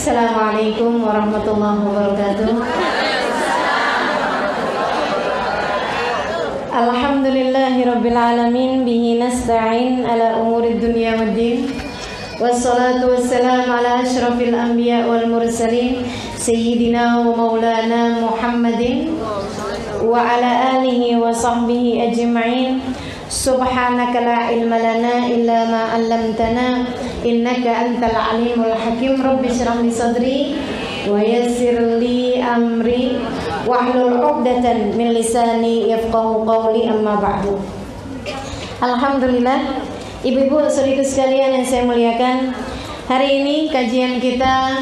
Assalamualaikum warahmatullahi wabarakatuh. Alhamdulillahirabbil alamin bihi nasta'in ala umurid dunya waddin. Wassalatu wassalamu ala asyrafil anbiya wal mursalin sayyidina wa maulana Muhammadin wa ala alihi wa sahbihi ajma'in. Subhanaka la ilma lana illa ma 'allamtana innaka antal alimul hakim. Rabbi shrah li sadri wa yassir li amri wahlul 'uqdatan min lisani yafqahu qawli, amma ba'du. Alhamdulillah, ibu-ibu saudaraku sekalian yang saya muliakan, hari ini kajian kita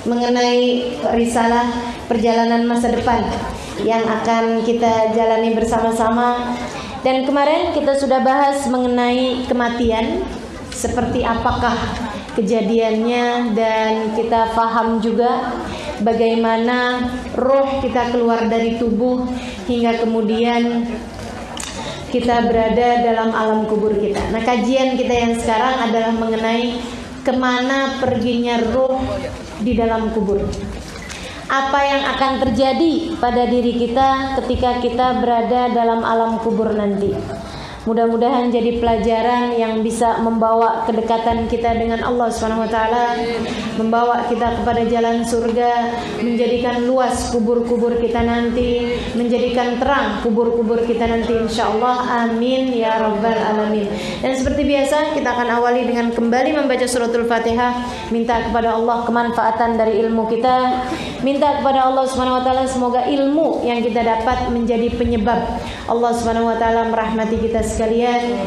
mengenai risalah perjalanan masa depan yang akan kita jalani bersama-sama. Dan kemarin kita sudah bahas mengenai kematian, seperti apakah kejadiannya, dan kita paham juga bagaimana roh kita keluar dari tubuh hingga kemudian kita berada dalam alam kubur kita. Nah, kajian kita yang sekarang adalah mengenai kemana perginya roh di dalam kubur. Apa yang akan terjadi pada diri kita ketika kita berada dalam alam kubur nanti. Mudah-mudahan jadi pelajaran yang bisa membawa kedekatan kita dengan Allah SWT, membawa kita kepada jalan surga, menjadikan luas kubur-kubur kita nanti, menjadikan terang kubur-kubur kita nanti, insyaallah. Amin ya rabbal alamin. Dan seperti biasa kita akan awali dengan kembali membaca suratul Fatihah, minta kepada Allah kemanfaatan dari ilmu kita, minta kepada Allah SWT semoga ilmu yang kita dapat menjadi penyebab Allah SWT merahmati kita sekalian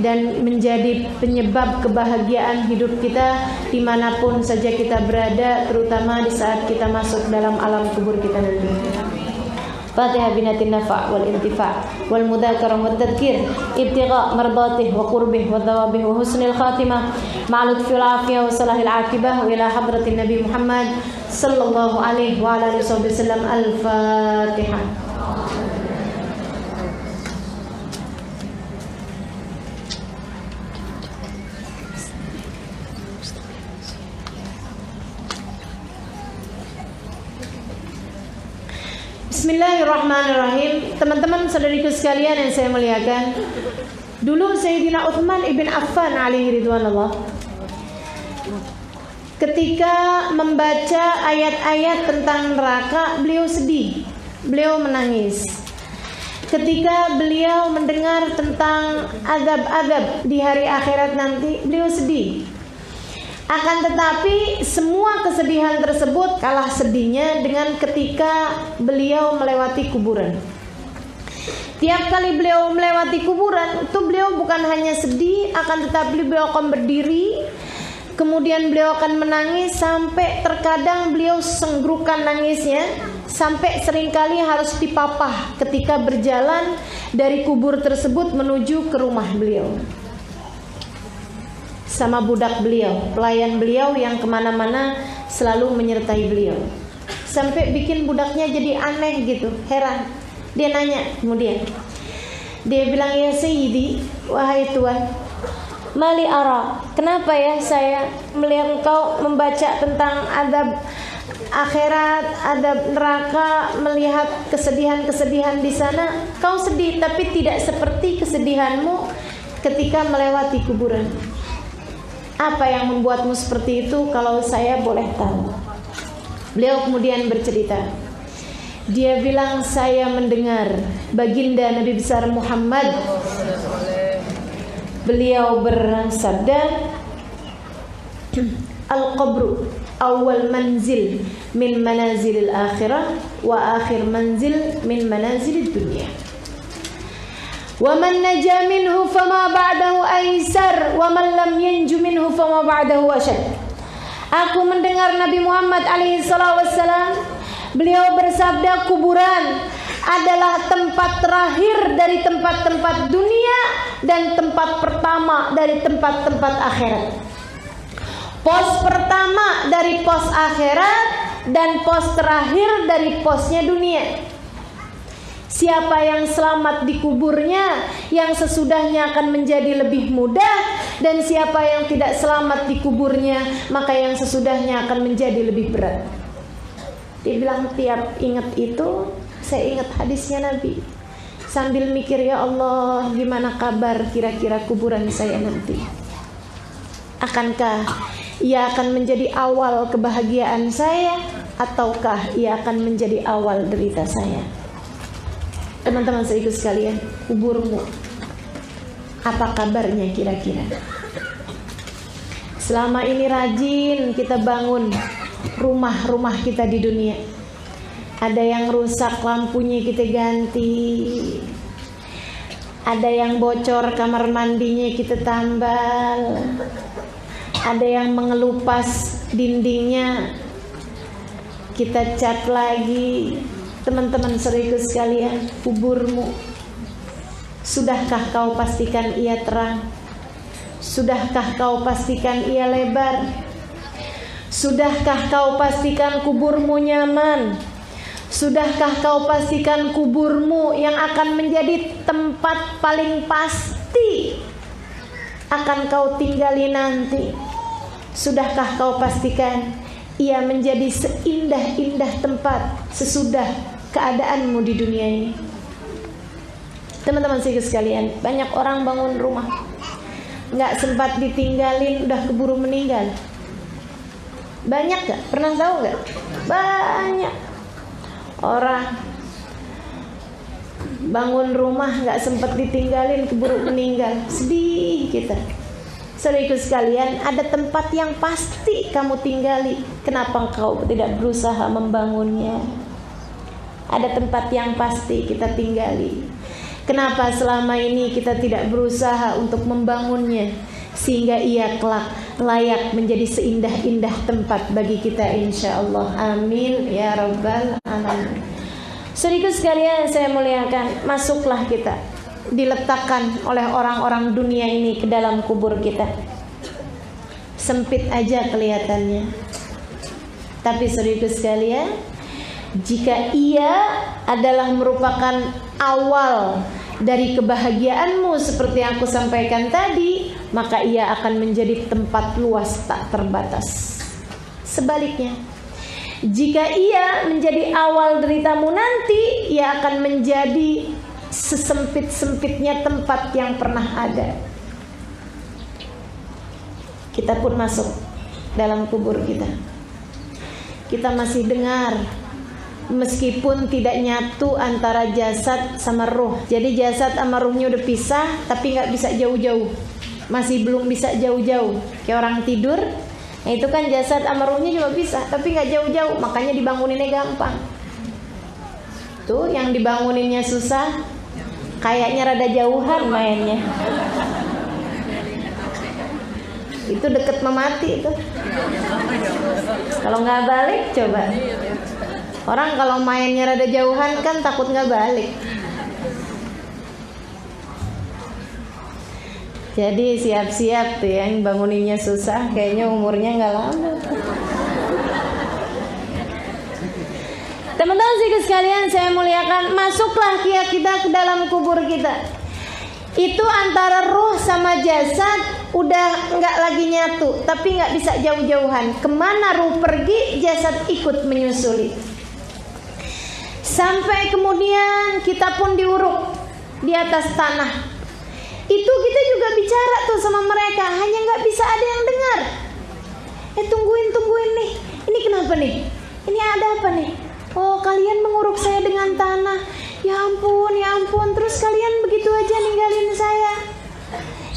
dan menjadi penyebab kebahagiaan hidup kita dimanapun saja kita berada, terutama di saat kita masuk dalam alam kubur kita nanti. Fatihah binatin nafa' wal intifa' wal mudzakarah wat tadhkir ibtigha' mardatih wa qurbih wa thawabih wa husnil khatimah ma'al lutfi wal afiyah wa salahil aqibah wa ila hadratin Nabi Muhammad sallallahu alaihi wa ala alihi wasallam. Al-Fatihah. Bismillahirrahmanirrahim. Teman-teman saudariku sekalian yang saya muliakan, dulu Sayyidina Utsman ibn Affan alaihi ridwanullah, ketika membaca ayat-ayat tentang neraka, beliau sedih, beliau menangis. Ketika beliau mendengar tentang azab-azab di hari akhirat nanti, beliau sedih. Akan tetapi semua kesedihan tersebut kalah sedihnya dengan ketika beliau melewati kuburan. Tiap kali beliau melewati kuburan itu beliau bukan hanya sedih, akan tetapi beliau akan berdiri, kemudian beliau akan menangis sampai terkadang beliau senggrukan nangisnya, sampai seringkali harus dipapah ketika berjalan dari kubur tersebut menuju ke rumah beliau sama budak beliau, pelayan beliau yang kemana-mana selalu menyertai beliau, sampai bikin budaknya jadi aneh gitu, heran. Dia nanya, kemudian dia bilang, ya Sayyidi, wahai Tuan, mali ara, kenapa ya saya melihat engkau membaca tentang adab akhirat, adab neraka, melihat kesedihan-kesedihan di sana, kau sedih tapi tidak seperti kesedihanmu ketika melewati kuburan. Apa yang membuatmu seperti itu kalau saya boleh tahu? Beliau kemudian bercerita. Dia bilang, saya mendengar baginda Nabi besar Muhammad, beliau bersabda, al-qabru awal manzil min manazilil akhirah wa akhir manzil min manazilid dunya. Wa man naja minhu fama ba'dahu aisar wa man lam yanju minhu fama ba'dahu ashad. Aku mendengar Nabi Muhammad alaihi salatu wassalam, beliau bersabda, kuburan adalah tempat terakhir dari tempat-tempat dunia dan tempat pertama dari tempat-tempat akhirat. Pos pertama dari pos akhirat dan pos terakhir dari posnya dunia. Siapa yang selamat di kuburnya, yang sesudahnya akan menjadi lebih mudah. Dan siapa yang tidak selamat di kuburnya, maka yang sesudahnya akan menjadi lebih berat. Dia bilang, tiap ingat itu, saya ingat hadisnya Nabi. Sambil mikir, ya Allah, gimana kabar kira-kira kuburan saya nanti? Akankah ia akan menjadi awal kebahagiaan saya, ataukah ia akan menjadi awal derita saya? Teman-teman saya ikut sekalian, kuburmu apa kabarnya kira-kira? Selama ini rajin kita bangun rumah-rumah kita di dunia. Ada yang rusak, lampunya kita ganti. Ada yang bocor, kamar mandinya kita tambal. Ada yang mengelupas, dindingnya kita cat lagi. Teman-teman saudaraku sekalian, kuburmu, sudahkah kau pastikan ia terang? Sudahkah kau pastikan ia lebar? Sudahkah kau pastikan kuburmu nyaman? Sudahkah kau pastikan kuburmu yang akan menjadi tempat paling pasti akan kau tinggali nanti? Sudahkah kau pastikan ia menjadi seindah-indah tempat sesudah keadaanmu di dunia ini? Teman-teman sekalian, banyak orang bangun rumah nggak sempat ditinggalin, udah keburu meninggal. Banyak gak? Pernah tahu gak? Banyak orang bangun rumah nggak sempat ditinggalin, keburu meninggal. Sedih kita. Saudaraku sekalian, ada tempat yang pasti kamu tinggali. Kenapa engkau tidak berusaha membangunnya? Ada tempat yang pasti kita tinggali. Kenapa selama ini kita tidak berusaha untuk membangunnya, sehingga ia kelak layak menjadi seindah-indah tempat bagi kita, insya Allah. Amin ya rabbal alamin. Saudaraku sekalian saya muliakan, masuklah kita, diletakkan oleh orang-orang dunia ini ke dalam kubur kita. Sempit aja kelihatannya, tapi saudaraku sekalian, jika ia adalah merupakan awal dari kebahagiaanmu seperti yang aku sampaikan tadi, maka ia akan menjadi tempat luas tak terbatas. Sebaliknya, jika ia menjadi awal deritamu nanti, ia akan menjadi sesempit-sempitnya tempat yang pernah ada. Kita pun masuk dalam kubur kita. Kita masih dengar, meskipun tidak nyatu antara jasad sama ruh. Jadi jasad sama ruhnya udah pisah, tapi gak bisa jauh-jauh. Masih belum bisa jauh-jauh. Kayak orang tidur, nah itu kan jasad sama ruhnya juga pisah, tapi gak jauh-jauh. Makanya dibanguninnya gampang. Tuh yang dibanguninnya susah, kayaknya rada jauhan mainnya. Itu deket memati itu. Kalau gak balik coba. Orang kalau mainnya rada jauhan kan takut gak balik. Jadi siap-siap tuh yang banguninnya susah, kayaknya umurnya gak lama. Teman-teman sekalian saya muliakan, masuklah kita ke dalam kubur kita. Itu antara ruh sama jasad udah nggak lagi nyatu, tapi nggak bisa jauh-jauhan. Kemana ruh pergi, jasad ikut menyusuli. Sampai kemudian kita pun diuruk di atas tanah. Itu kita juga bicara tuh sama mereka, hanya nggak bisa ada yang dengar. Tungguin nih, ini kenapa nih? Ini ada apa nih? Oh, kalian menguruk saya dengan tanah. Ya ampun, terus kalian begitu aja ninggalin saya.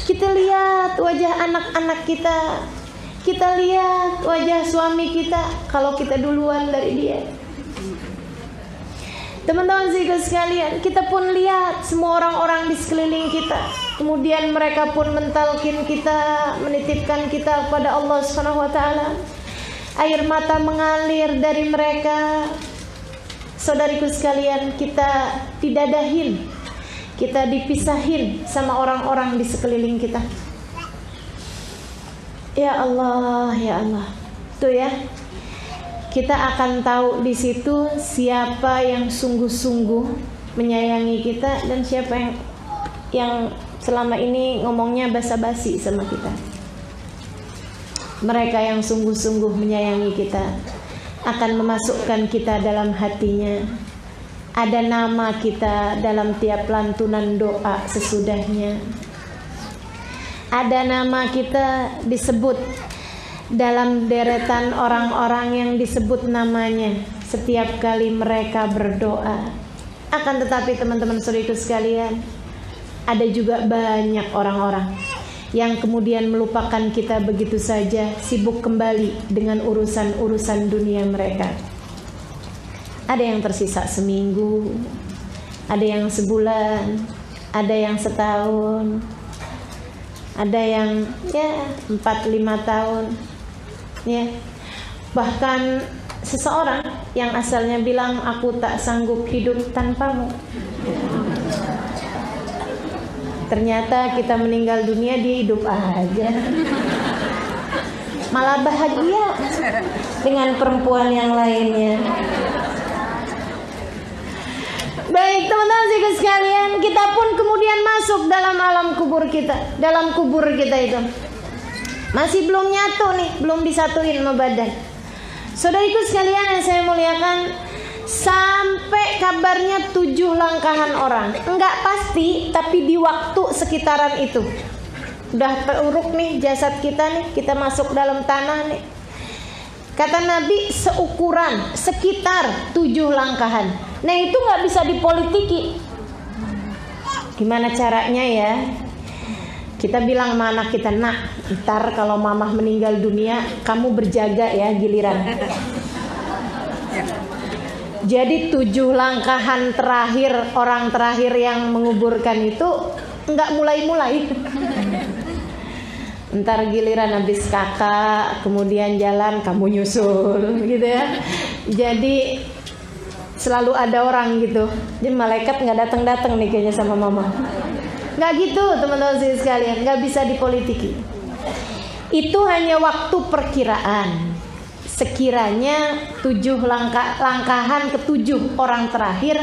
Kita lihat wajah anak-anak kita, kita lihat wajah suami kita, kalau kita duluan dari dia. Teman-teman sekalian, kita pun lihat semua orang-orang di sekeliling kita. Kemudian mereka pun mentalkin kita, menitipkan kita kepada Allah Subhanahu wa taala. Air mata mengalir dari mereka. Saudariku sekalian, kita didadahin, kita dipisahin sama orang-orang di sekeliling kita. Ya Allah, ya Allah. Tuh ya. Kita akan tahu di situ siapa yang sungguh-sungguh menyayangi kita dan siapa yang selama ini ngomongnya basa-basi sama kita. Mereka yang sungguh-sungguh menyayangi kita akan memasukkan kita dalam hatinya. Ada nama kita dalam tiap lantunan doa sesudahnya. Ada nama kita disebut dalam deretan orang-orang yang disebut namanya setiap kali mereka berdoa. Akan tetapi teman-teman saudaraku sekalian, ada juga banyak orang-orang yang kemudian melupakan kita begitu saja, sibuk kembali dengan urusan-urusan dunia mereka. Ada yang tersisa seminggu, ada yang sebulan, ada yang setahun, ada yang 4-5 tahun, ya. Bahkan seseorang yang asalnya bilang aku tak sanggup hidup tanpamu, ternyata kita meninggal dunia dia hidup aja, malah bahagia dengan perempuan yang lainnya. Baik teman-teman sekalian, kita pun kemudian masuk dalam alam kubur kita. Dalam kubur kita itu masih belum nyatu nih, belum disatuin sama badan. Saudariku sekalian yang saya muliakan, sampai kabarnya 7 langkahan orang. Enggak pasti, tapi di waktu sekitaran itu udah teruruk nih jasad kita nih, kita masuk dalam tanah nih. Kata Nabi seukuran sekitar 7 langkahan. Nah itu nggak bisa dipolitiki. Gimana caranya ya? Kita bilang sama anak kita, nak, ntar kalau mamah meninggal dunia, kamu berjaga ya giliran. Jadi 7 langkahan terakhir, orang terakhir yang menguburkan itu nggak mulai-mulai. Ntar giliran habis kakak, kemudian jalan kamu nyusul, gitu ya. Jadi selalu ada orang gitu. Jadi malaikat nggak datang-datang nih kayaknya sama mama. Nggak gitu teman-teman sekalian, nggak bisa dipolitiki. Itu hanya waktu perkiraan. Sekiranya 7 langkahan ke-7 orang terakhir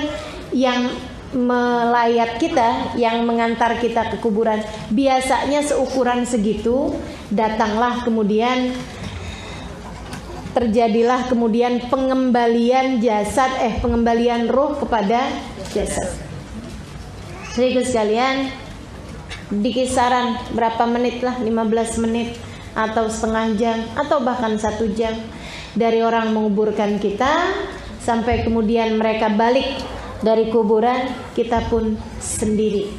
yang melayat kita, yang mengantar kita ke kuburan, biasanya seukuran segitu, datanglah kemudian terjadilah kemudian pengembalian jasad, pengembalian roh kepada jasad. Saudaraku sekalian, di kisaran berapa menit lah, 15 menit atau setengah jam atau bahkan 1 jam dari orang menguburkan kita sampai kemudian mereka balik dari kuburan, kita pun sendiri,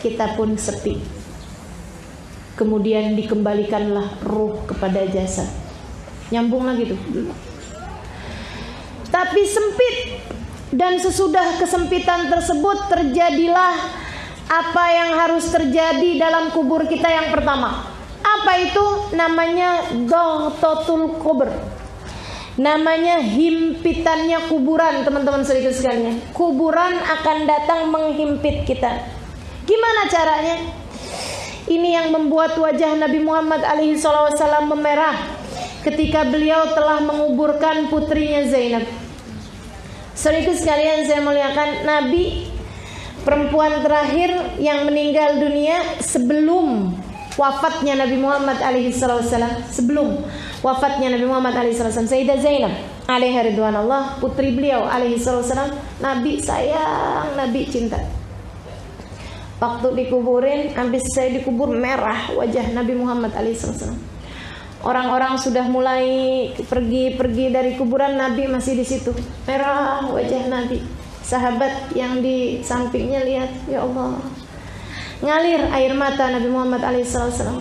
kita pun sepi. Kemudian dikembalikanlah ruh kepada jasad. Nyambung lagi tuh. Tapi sempit, dan sesudah kesempitan tersebut terjadilah apa yang harus terjadi dalam kubur kita yang pertama. Apa itu? Namanya Dhaghatul Qubur. Namanya himpitannya kuburan, teman-teman saudara sekalian. Kuburan akan datang menghimpit kita. Gimana caranya? Ini yang membuat wajah Nabi Muhammad SAW memerah ketika beliau telah menguburkan putrinya Zainab. Saudara sekalian saya muliakan, Nabi perempuan terakhir yang meninggal dunia sebelum wafatnya Nabi Muhammad SAW, sebelum wafatnya Nabi Muhammad SAW, Sayyidah Zainab alaiha ridwanullah, putri beliau SAW, Nabi sayang, Nabi cinta. Waktu dikuburin, habis saya dikubur, merah wajah Nabi Muhammad SAW. Orang-orang sudah mulai pergi dari kuburan, Nabi masih di situ, merah wajah Nabi. Sahabat yang di sampingnya lihat, ya Allah, ngalir air mata Nabi Muhammad SAW.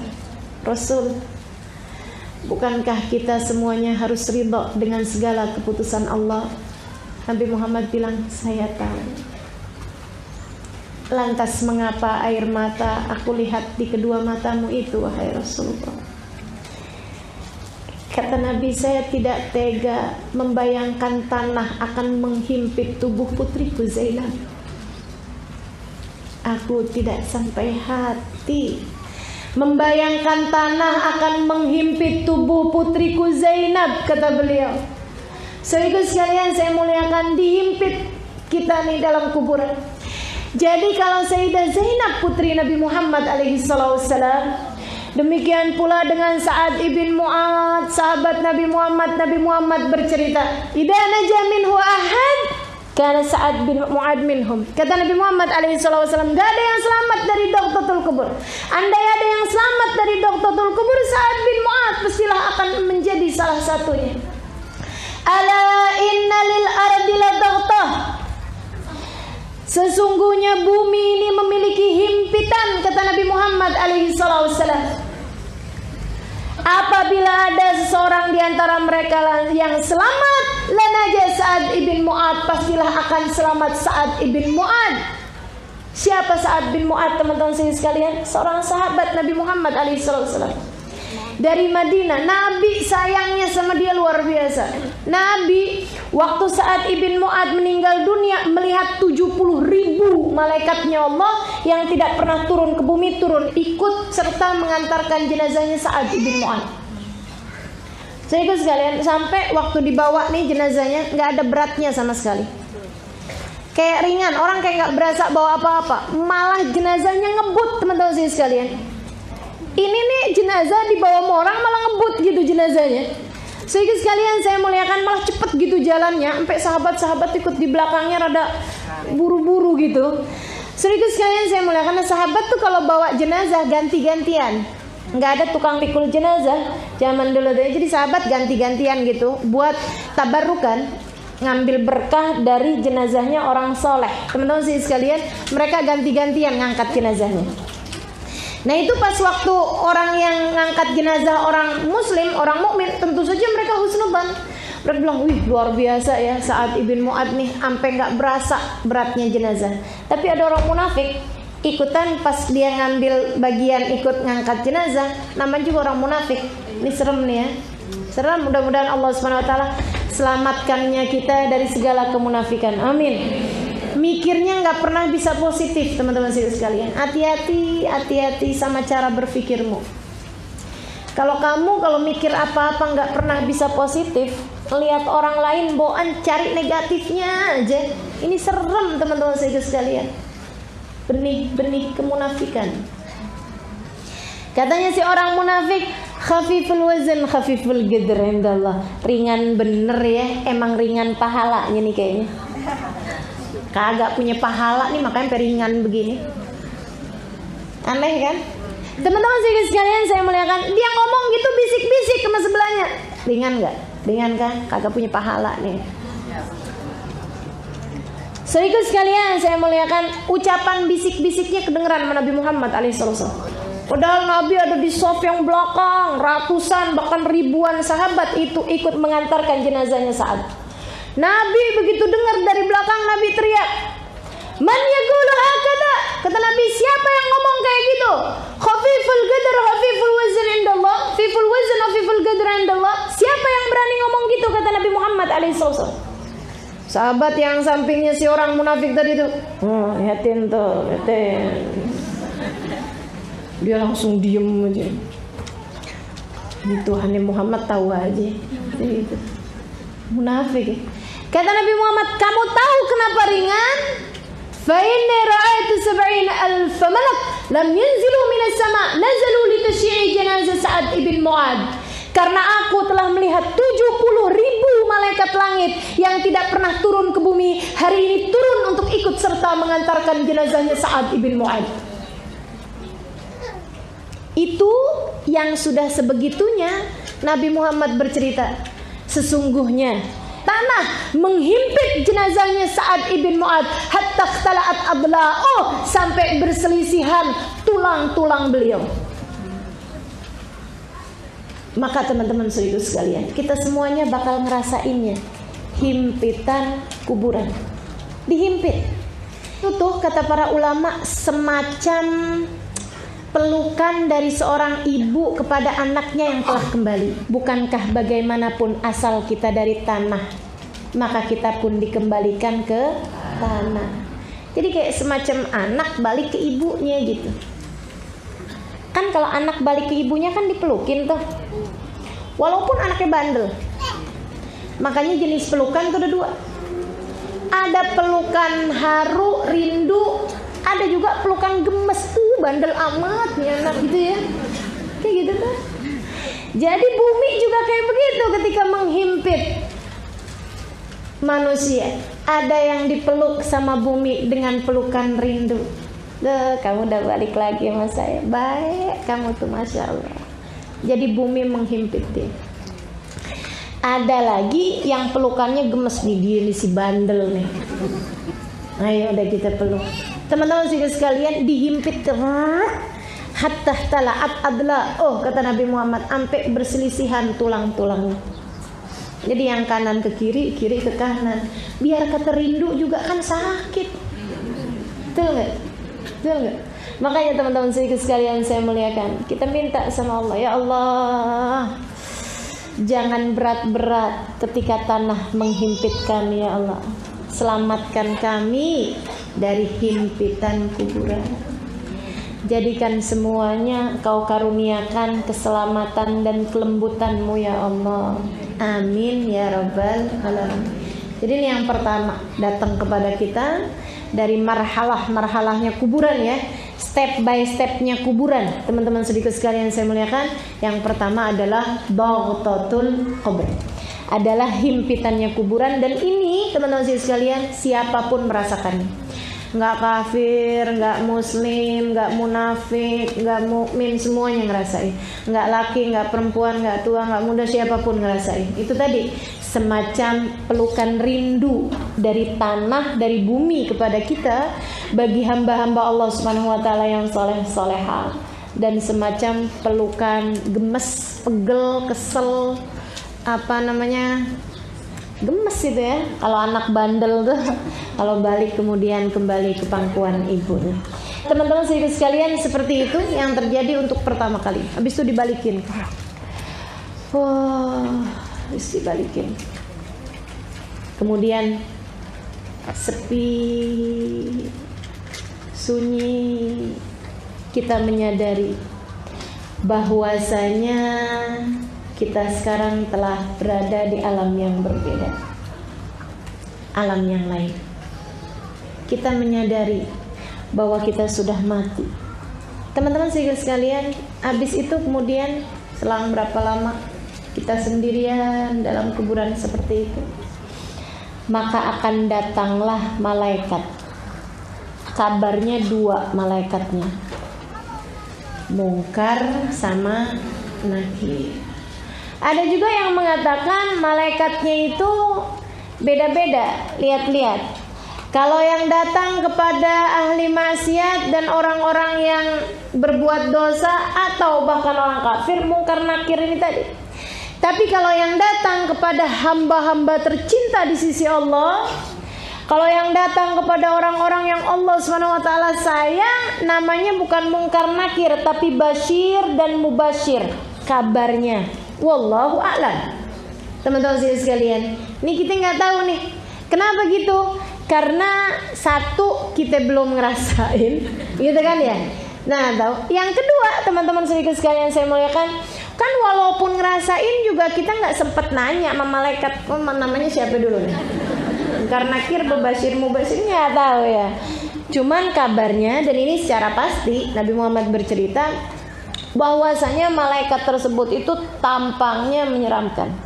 Rasul, bukankah kita semuanya harus ridha dengan segala keputusan Allah? Nabi Muhammad bilang, saya tahu. Lantas mengapa air mata aku lihat di kedua matamu itu, wahai Rasulullah? Kata Nabi, saya tidak tega membayangkan tanah akan menghimpit tubuh putriku Zainab. Aku tidak sampai hati membayangkan tanah akan menghimpit tubuh putriku Zainab, kata beliau. Saudara sekalian saya muliakan, dihimpit kita nih dalam kuburan. Jadi kalau Sayyidah Zainab putri Nabi Muhammad alaihi wassalam, demikian pula dengan Sa'ad ibn Mu'ad, sahabat Nabi Muhammad bercerita, "Idza naja minhu ahad, kana Sa'ad bin Mu'ad minhum." Kata Nabi Muhammad alaihi wasallam, gak ada yang selamat dari Doqtatul Kubur. Andai ada yang selamat dari Doqtatul Kubur, Sa'ad bin Mu'ad pastilah akan menjadi salah satunya. Ala inna lil ardi la Doqtah. Sesungguhnya bumi ini memiliki himpitan, kata Nabi Muhammad alaihi wasallam. Apabila ada seseorang di antara mereka yang selamat, lanaja Sa'ad ibn Mu'ad, pastilah akan selamat Sa'ad ibn Mu'ad. Siapa Sa'ad bin Mu'ad, teman-teman sekalian? Seorang sahabat Nabi Muhammad alaihi wasallam. Dari Madinah. Nabi sayangnya sama dia luar biasa. Nabi waktu Sa'ad ibn Mu'ad meninggal dunia melihat 70.000 malaikatnya Allah yang tidak pernah turun ke bumi, turun ikut serta mengantarkan jenazahnya Sa'ad ibn Mu'ad. Saya ikut sekalian, sampai waktu dibawa nih jenazahnya nggak ada beratnya sama sekali, kayak ringan, orang kayak nggak berasa bawa apa-apa, malah jenazahnya ngebut, teman-teman saya sekalian. Ini nih jenazah dibawa sama orang malah ngebut gitu jenazahnya. Sehingga sekalian saya muliakan, malah cepet gitu jalannya, sampai sahabat-sahabat ikut di belakangnya rada buru-buru gitu. Sehingga sekalian saya muliakan, sahabat tuh kalau bawa jenazah ganti-gantian, nggak ada tukang pikul jenazah zaman dulu tuh. Jadi sahabat ganti-gantian gitu buat tabarukan, ngambil berkah dari jenazahnya orang soleh. Teman-teman sih sekalian, mereka ganti-gantian ngangkat jenazahnya. Nah itu pas waktu orang yang ngangkat jenazah orang muslim, orang mukmin, tentu saja mereka husnudzan. Mereka bilang, wih luar biasa ya Sa'ad ibn Mu'ad nih, sampai nggak berasa beratnya jenazah. Tapi ada orang munafik ikutan pas dia ngambil bagian ikut ngangkat jenazah, namanya juga orang munafik. Ini serem nih ya, serem. Mudah-mudahan Allah SWT selamatkannya kita dari segala kemunafikan. Amin. Mikirnya nggak pernah bisa positif, teman-teman sekalian. Hati-hati sama cara berpikirmu. Kalau mikir apa-apa nggak pernah bisa positif, lihat orang lain bawaan cari negatifnya aja, ini serem, teman-teman sekalian. Benih kemunafikan. Katanya si orang munafik, khafiful wazn khafiful qadr indallah. Ringan bener ya, emang ringan pahalanya nih kayaknya. Kagak punya pahala nih makanya peringan begini. Aneh kan? Teman-teman sekalian saya muliakan, dia ngomong gitu bisik-bisik sama sebelahnya. Ringan gak? Ringan kan? Kagak punya pahala nih. Saudara sekalian saya muliakan, ucapan bisik-bisiknya kedengeran sama Nabi Muhammad alaihissalam. Padahal Nabi ada di saf yang belakang, ratusan bahkan ribuan sahabat itu ikut mengantarkan jenazahnya Sa'ad. Nabi begitu dengar dari belakang, Nabi teriak, "Man yaqulu hakada?" Kata Nabi, siapa yang ngomong kayak gitu? Khafiful qadr khafiful wazn indallah, khafiful wazn khafiful qadr indallah. Siapa yang berani ngomong gitu? Kata Nabi Muhammad alaihissalam. Sahabat yang sampingnya si orang munafik tadi itu, liatin tuh, liatin. Dia langsung diem aja. Ini Tuhan Muhammad tahu aja. Gitu. Munafik. Kata Nabi Muhammad, kamu tahu kenapa ringan? Fa inni ra'aitu 70,000 malak lam yanzilu minas sama' nazalu li tasyi'i janazah Sa'ad ibn Mu'ad. Karena aku telah melihat 70.000 malaikat langit yang tidak pernah turun ke bumi, hari ini turun untuk ikut serta mengantarkan jenazahnya Sa'ad ibn Mu'ad. Itu yang sudah sebegitunya Nabi Muhammad bercerita, sesungguhnya tanah menghimpit jenazahnya Sa'ad ibn Mu'ad hatta khtala'at adla'uh, sampai berselisihan tulang-tulang beliau. Maka teman-teman saudara sekalian, kita semuanya bakal ngerasainnya, himpitan kuburan. Dihimpit. Itu tuh kata para ulama semacam pelukan dari seorang ibu kepada anaknya yang telah kembali. Bukankah bagaimanapun asal kita dari tanah, maka kita pun dikembalikan ke tanah. Jadi kayak semacam anak balik ke ibunya gitu. Kan kalau anak balik ke ibunya kan dipelukin tuh, walaupun anaknya bandel. Makanya jenis pelukan tuh ada dua. ada pelukan haru, rindu, ada juga pelukan gemes. Bandel amat nih anak gitu ya. Kayak gitu kan. Jadi bumi juga kayak begitu ketika menghimpit manusia. Ada yang dipeluk sama bumi dengan pelukan rindu. Kamu udah balik lagi sama saya. Baik kamu tuh, Masya Allah. Jadi bumi menghimpit dia. Ada lagi yang pelukannya gemes nih, dia nih si bandel nih. Ayo udah kita peluk. Teman-teman sekalian, dihimpit hatta tala'at adla. Oh kata Nabi Muhammad, sampai berselisihan tulang-tulangnya. Jadi yang kanan ke kiri, kiri ke kanan. Biar kata rindu juga kan sakit. Betul nggak? Betul nggak? Makanya teman-teman sekalian saya muliakan, kita minta sama Allah, ya Allah, jangan berat-berat ketika tanah menghimpitkan, ya Allah. Selamatkan kami dari himpitan kuburan. Jadikan semuanya Kau karuniakan keselamatan dan kelembutan-Mu, ya Allah. Amin ya rabbal alamin. Jadi ini yang pertama datang kepada kita dari marhalahnya kuburan ya. Step by stepnya kuburan. Teman-teman sedikit sekalian saya muliakan, yang pertama adalah dhaghtatul qabr, adalah himpitannya kuburan. Dan ini teman-teman sekalian, siapapun merasakannya, nggak kafir, nggak muslim, nggak munafik, nggak mukmin, semuanya ngerasain. Nggak laki, nggak perempuan, nggak tua, nggak muda, siapapun ngerasain. Itu tadi semacam pelukan rindu dari tanah, dari bumi kepada kita, bagi hamba-hamba Allah Subhanahu wa taala yang soleh-solehah, dan semacam pelukan gemes, pegel, kesel, gemes itu ya, kalau anak bandel tuh kalau balik kemudian kembali ke pangkuan ibu. Teman-teman sekalian, seperti itu yang terjadi untuk pertama kali. Habis itu dibalikin. Habis dibalikin. Kemudian sepi, sunyi, kita menyadari bahwasanya kita sekarang telah berada di alam yang berbeda, alam yang lain. Kita menyadari bahwa kita sudah mati. Teman-teman sekalian, habis itu kemudian selang berapa lama kita sendirian dalam kuburan seperti itu, maka akan datanglah malaikat. Kabarnya dua malaikatnya, Mungkar sama Nakir. Ada juga yang mengatakan malaikatnya itu beda-beda. Lihat-lihat. Kalau yang datang kepada ahli maksiat dan orang-orang yang berbuat dosa atau bahkan orang kafir, Mungkar Nakir ini tadi. Tapi kalau yang datang kepada hamba-hamba tercinta di sisi Allah, kalau yang datang kepada orang-orang yang Allah SWT sayang, namanya bukan Mungkar Nakir, tapi Bashir dan Mubashir kabarnya. Wallahu a'lam. Teman-teman sekalian, ini kita nggak tahu nih kenapa gitu. Karena satu, kita belum ngerasain, gitu kan ya. Nah, tahu. Yang kedua, teman-teman sekalian saya muliakan, kan walaupun ngerasain juga kita nggak sempet nanya sama malaikat, namanya siapa dulu nih. Karena Nakir, Bashir, Mubashir nggak tahu ya. Cuman kabarnya, dan ini secara pasti Nabi Muhammad bercerita bahwasanya malaikat tersebut itu tampangnya menyeramkan.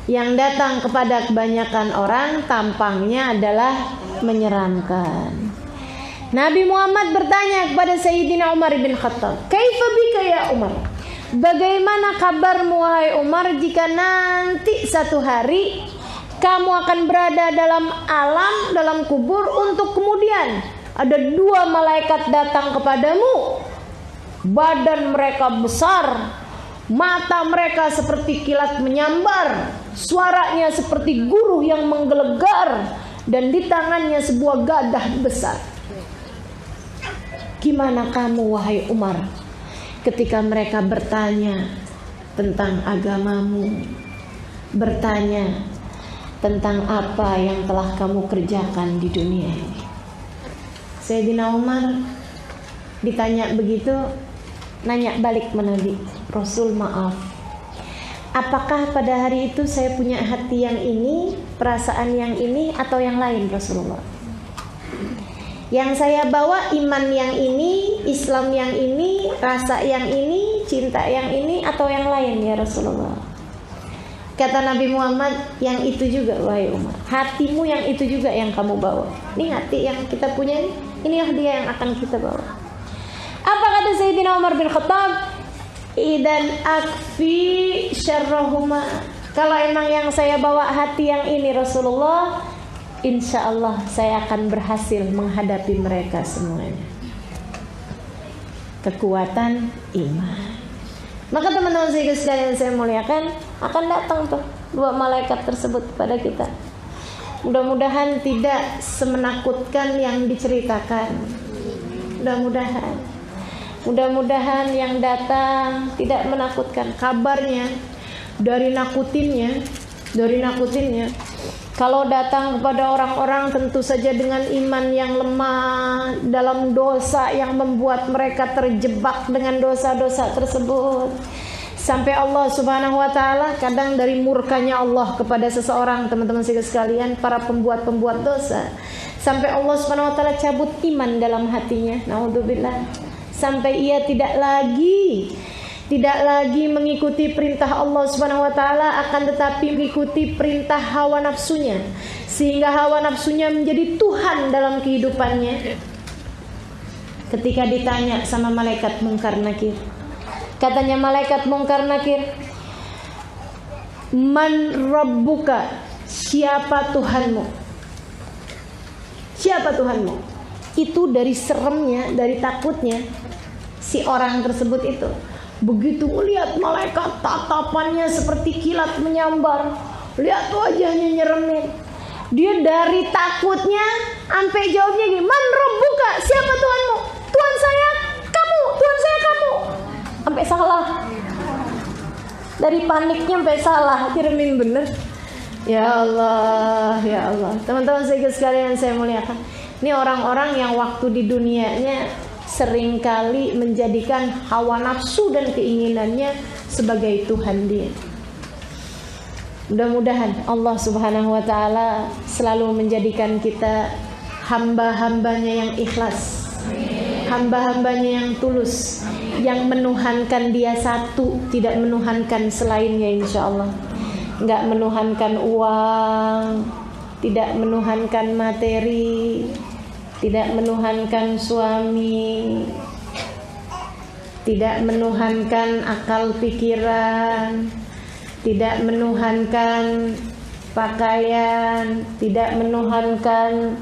Yang datang kepada kebanyakan orang tampangnya adalah menyeramkan. Nabi Muhammad bertanya kepada Sayyidina Umar bin Khattab, "Kaifa bika ya Umar? Bagaimana kabarmu wahai Umar jika nanti satu hari kamu akan berada dalam alam, dalam kubur, untuk kemudian ada dua malaikat datang kepadamu. Badan mereka besar, mata mereka seperti kilat menyambar, suaranya seperti guruh yang menggelegar, dan di tangannya sebuah gadah besar. Gimana kamu wahai Umar ketika mereka bertanya tentang agamamu, bertanya tentang apa yang telah kamu kerjakan di dunia ini?" Sayyidina Umar ditanya begitu, nanya balik ke Nabi, "Rasul maaf, apakah pada hari itu saya punya hati yang ini, perasaan yang ini, atau yang lain Rasulullah? Yang saya bawa iman yang ini, Islam yang ini, rasa yang ini, cinta yang ini, atau yang lain ya Rasulullah? Kata Nabi Muhammad, yang itu juga wahai Umar. Hatimu yang itu juga yang kamu bawa. Ini hati yang kita punya ini, inilah dia yang akan kita bawa. Apa kata Sayyidina Umar bin Khattab? Idan akfi syarrahuma. Kalau emang yang saya bawa hati yang ini Rasulullah, insya Allah saya akan berhasil menghadapi mereka semuanya. Kekuatan iman. Maka teman-teman sekalian saya muliakan, akan datang tuh dua malaikat tersebut kepada kita. Mudah-mudahan tidak semenakutkan yang diceritakan. Mudah-mudahan yang datang tidak menakutkan. Kabarnya dari nakutinnya. Kalau datang kepada orang-orang tentu saja dengan iman yang lemah, dalam dosa yang membuat mereka terjebak dengan dosa-dosa tersebut. Sampai Allah Subhanahu wa taala, kadang dari murkanya Allah kepada seseorang, teman-teman sekalian, para pembuat dosa. Sampai Allah Subhanahu wa taala cabut iman dalam hatinya. Naudzubillah. Sampai ia tidak lagi mengikuti perintah Allah Subhanahu wa taala, akan tetapi mengikuti perintah hawa nafsunya, sehingga hawa nafsunya menjadi Tuhan dalam kehidupannya. Ketika ditanya sama malaikat Munkar Nakir, katanya malaikat Munkar Nakir, man rabbuka, siapa Tuhanmu? Siapa Tuhanmu? Itu dari seremnya, dari takutnya si orang tersebut itu. Begitu melihat malaikat, tatapannya seperti kilat menyambar, lihat wajahnya nyeremin. Dia dari takutnya sampai jawabnya gini, man rabbuka, siapa Tuhanmu? Tuhan saya kamu, Tuhan saya kamu. Sampai salah. Dari paniknya sampai salah, nyeremin bener. Ya Allah, ya Allah. Teman-teman sekalian saya muliakan. Ini orang-orang yang waktu di dunianya seringkali menjadikan hawa nafsu dan keinginannya sebagai Tuhan dia. Mudah-mudahan Allah Subhanahu wa taala selalu menjadikan kita hamba-hambanya yang ikhlas, hamba-hambanya yang tulus, yang menuhankan dia satu, tidak menuhankan selainnya insyaallah. Enggak menuhankan uang, tidak menuhankan materi, tidak menuhankan suami, tidak menuhankan akal pikiran, tidak menuhankan pakaian, tidak menuhankan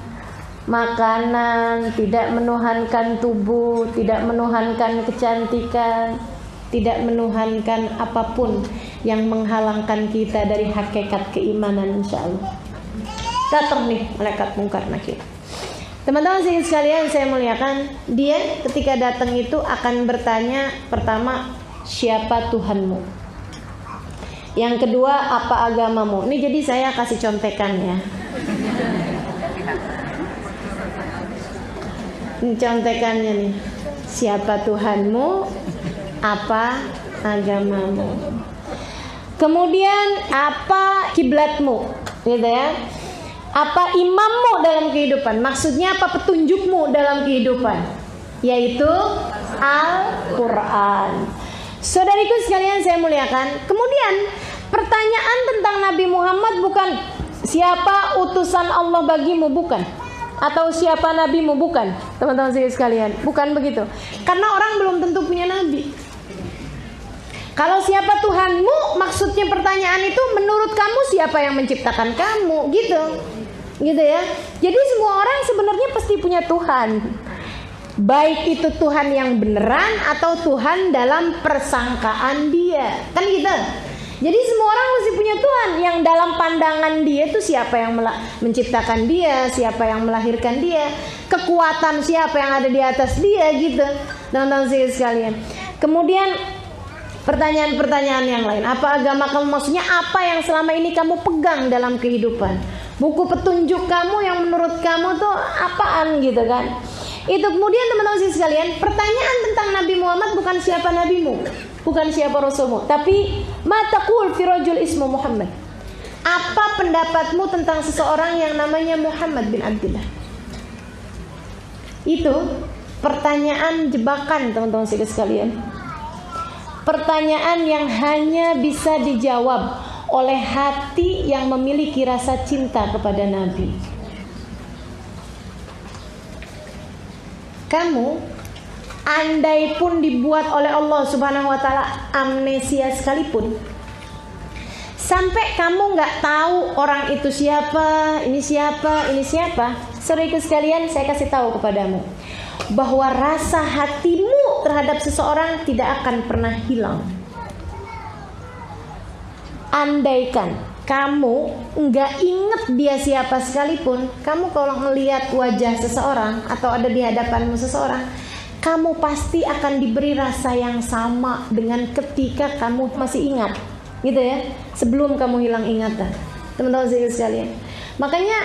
makanan, tidak menuhankan tubuh, tidak menuhankan kecantikan, tidak menuhankan apapun yang menghalangkan kita dari hakikat keimanan insyaallah. Datang nih malaikat Munkar Nakir. Teman-teman sekalian saya muliakan, dia ketika datang itu akan bertanya pertama, siapa Tuhanmu? Yang kedua, apa agamamu? Ini jadi saya kasih contekan ya. Ini contekannya nih. Siapa Tuhanmu? Apa agamamu? Kemudian apa kiblatmu? Gitu ya. Apa imammu dalam kehidupan? Maksudnya apa petunjukmu dalam kehidupan? Yaitu Al-Quran. Saudariku sekalian saya muliakan. Kemudian pertanyaan tentang Nabi Muhammad bukan siapa utusan Allah bagimu, bukan. Atau siapa nabimu, bukan. Teman-teman sekalian, bukan begitu. Karena orang belum tentu punya nabi. Kalau siapa Tuhanmu, maksudnya pertanyaan itu menurut kamu siapa yang menciptakan kamu, gitu ya. Jadi semua orang sebenarnya pasti punya Tuhan, baik itu Tuhan yang beneran atau Tuhan dalam persangkaan dia, kan gitu. Jadi semua orang mesti punya Tuhan yang dalam pandangan dia itu siapa yang menciptakan dia, siapa yang melahirkan dia, kekuatan siapa yang ada di atas dia, gitu. Teman-teman sekalian. Kemudian pertanyaan-pertanyaan yang lain, apa agama kamu? Maksudnya apa yang selama ini kamu pegang dalam kehidupan? Buku petunjuk kamu yang menurut kamu tuh apaan, gitu kan? Itu kemudian teman-teman sekalian, pertanyaan tentang Nabi Muhammad bukan siapa nabimu, bukan siapa rasulmu, tapi Ma taqul fi rajul ismu Muhammad? Apa pendapatmu tentang seseorang yang namanya Muhammad bin Abdullah? Itu pertanyaan jebakan, teman-teman sekalian. Pertanyaan yang hanya bisa dijawab oleh hati yang memiliki rasa cinta kepada Nabi. Kamu, andai pun dibuat oleh Allah Subhanahu wa Ta'ala amnesia sekalipun, sampai kamu nggak tahu orang itu siapa, ini siapa, ini siapa, saudaraku sekalian, saya kasih tahu kepadamu bahwa rasa hatimu terhadap seseorang tidak akan pernah hilang. Andaikan kamu nggak inget dia siapa sekalipun, kamu kalau melihat wajah seseorang atau ada di hadapanmu seseorang, kamu pasti akan diberi rasa yang sama dengan ketika kamu masih ingat, gitu ya, sebelum kamu hilang ingatan, teman-teman sekalian. Makanya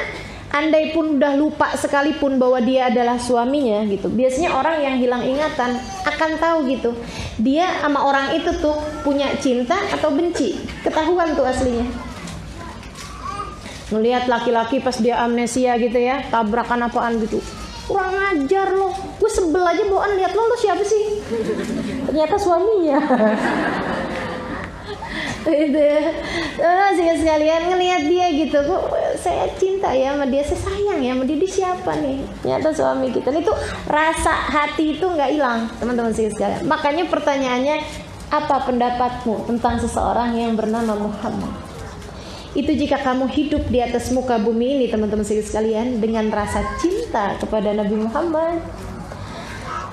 andai pun udah lupa sekalipun bahwa dia adalah suaminya gitu, biasanya orang yang hilang ingatan akan tahu gitu, dia sama orang itu tuh punya cinta atau benci, ketahuan tuh aslinya. Ngelihat laki-laki pas dia amnesia gitu ya, tabrakan apaan gitu, kurang ajar loh, gue sebel aja bawaan lihat lo siapa sih, ternyata suaminya. Itu ya, sekalian ngelihat dia gitu, kok saya cinta ya sama dia, saya sayang ya sama dia, dia siapa nih, ternyata suami kita. Itu rasa hati itu nggak hilang, teman-teman sekalian. Makanya pertanyaannya, apa pendapatmu tentang seseorang yang bernama Muhammad? Itu jika kamu hidup di atas muka bumi ini, teman-teman sekalian, dengan rasa cinta kepada Nabi Muhammad,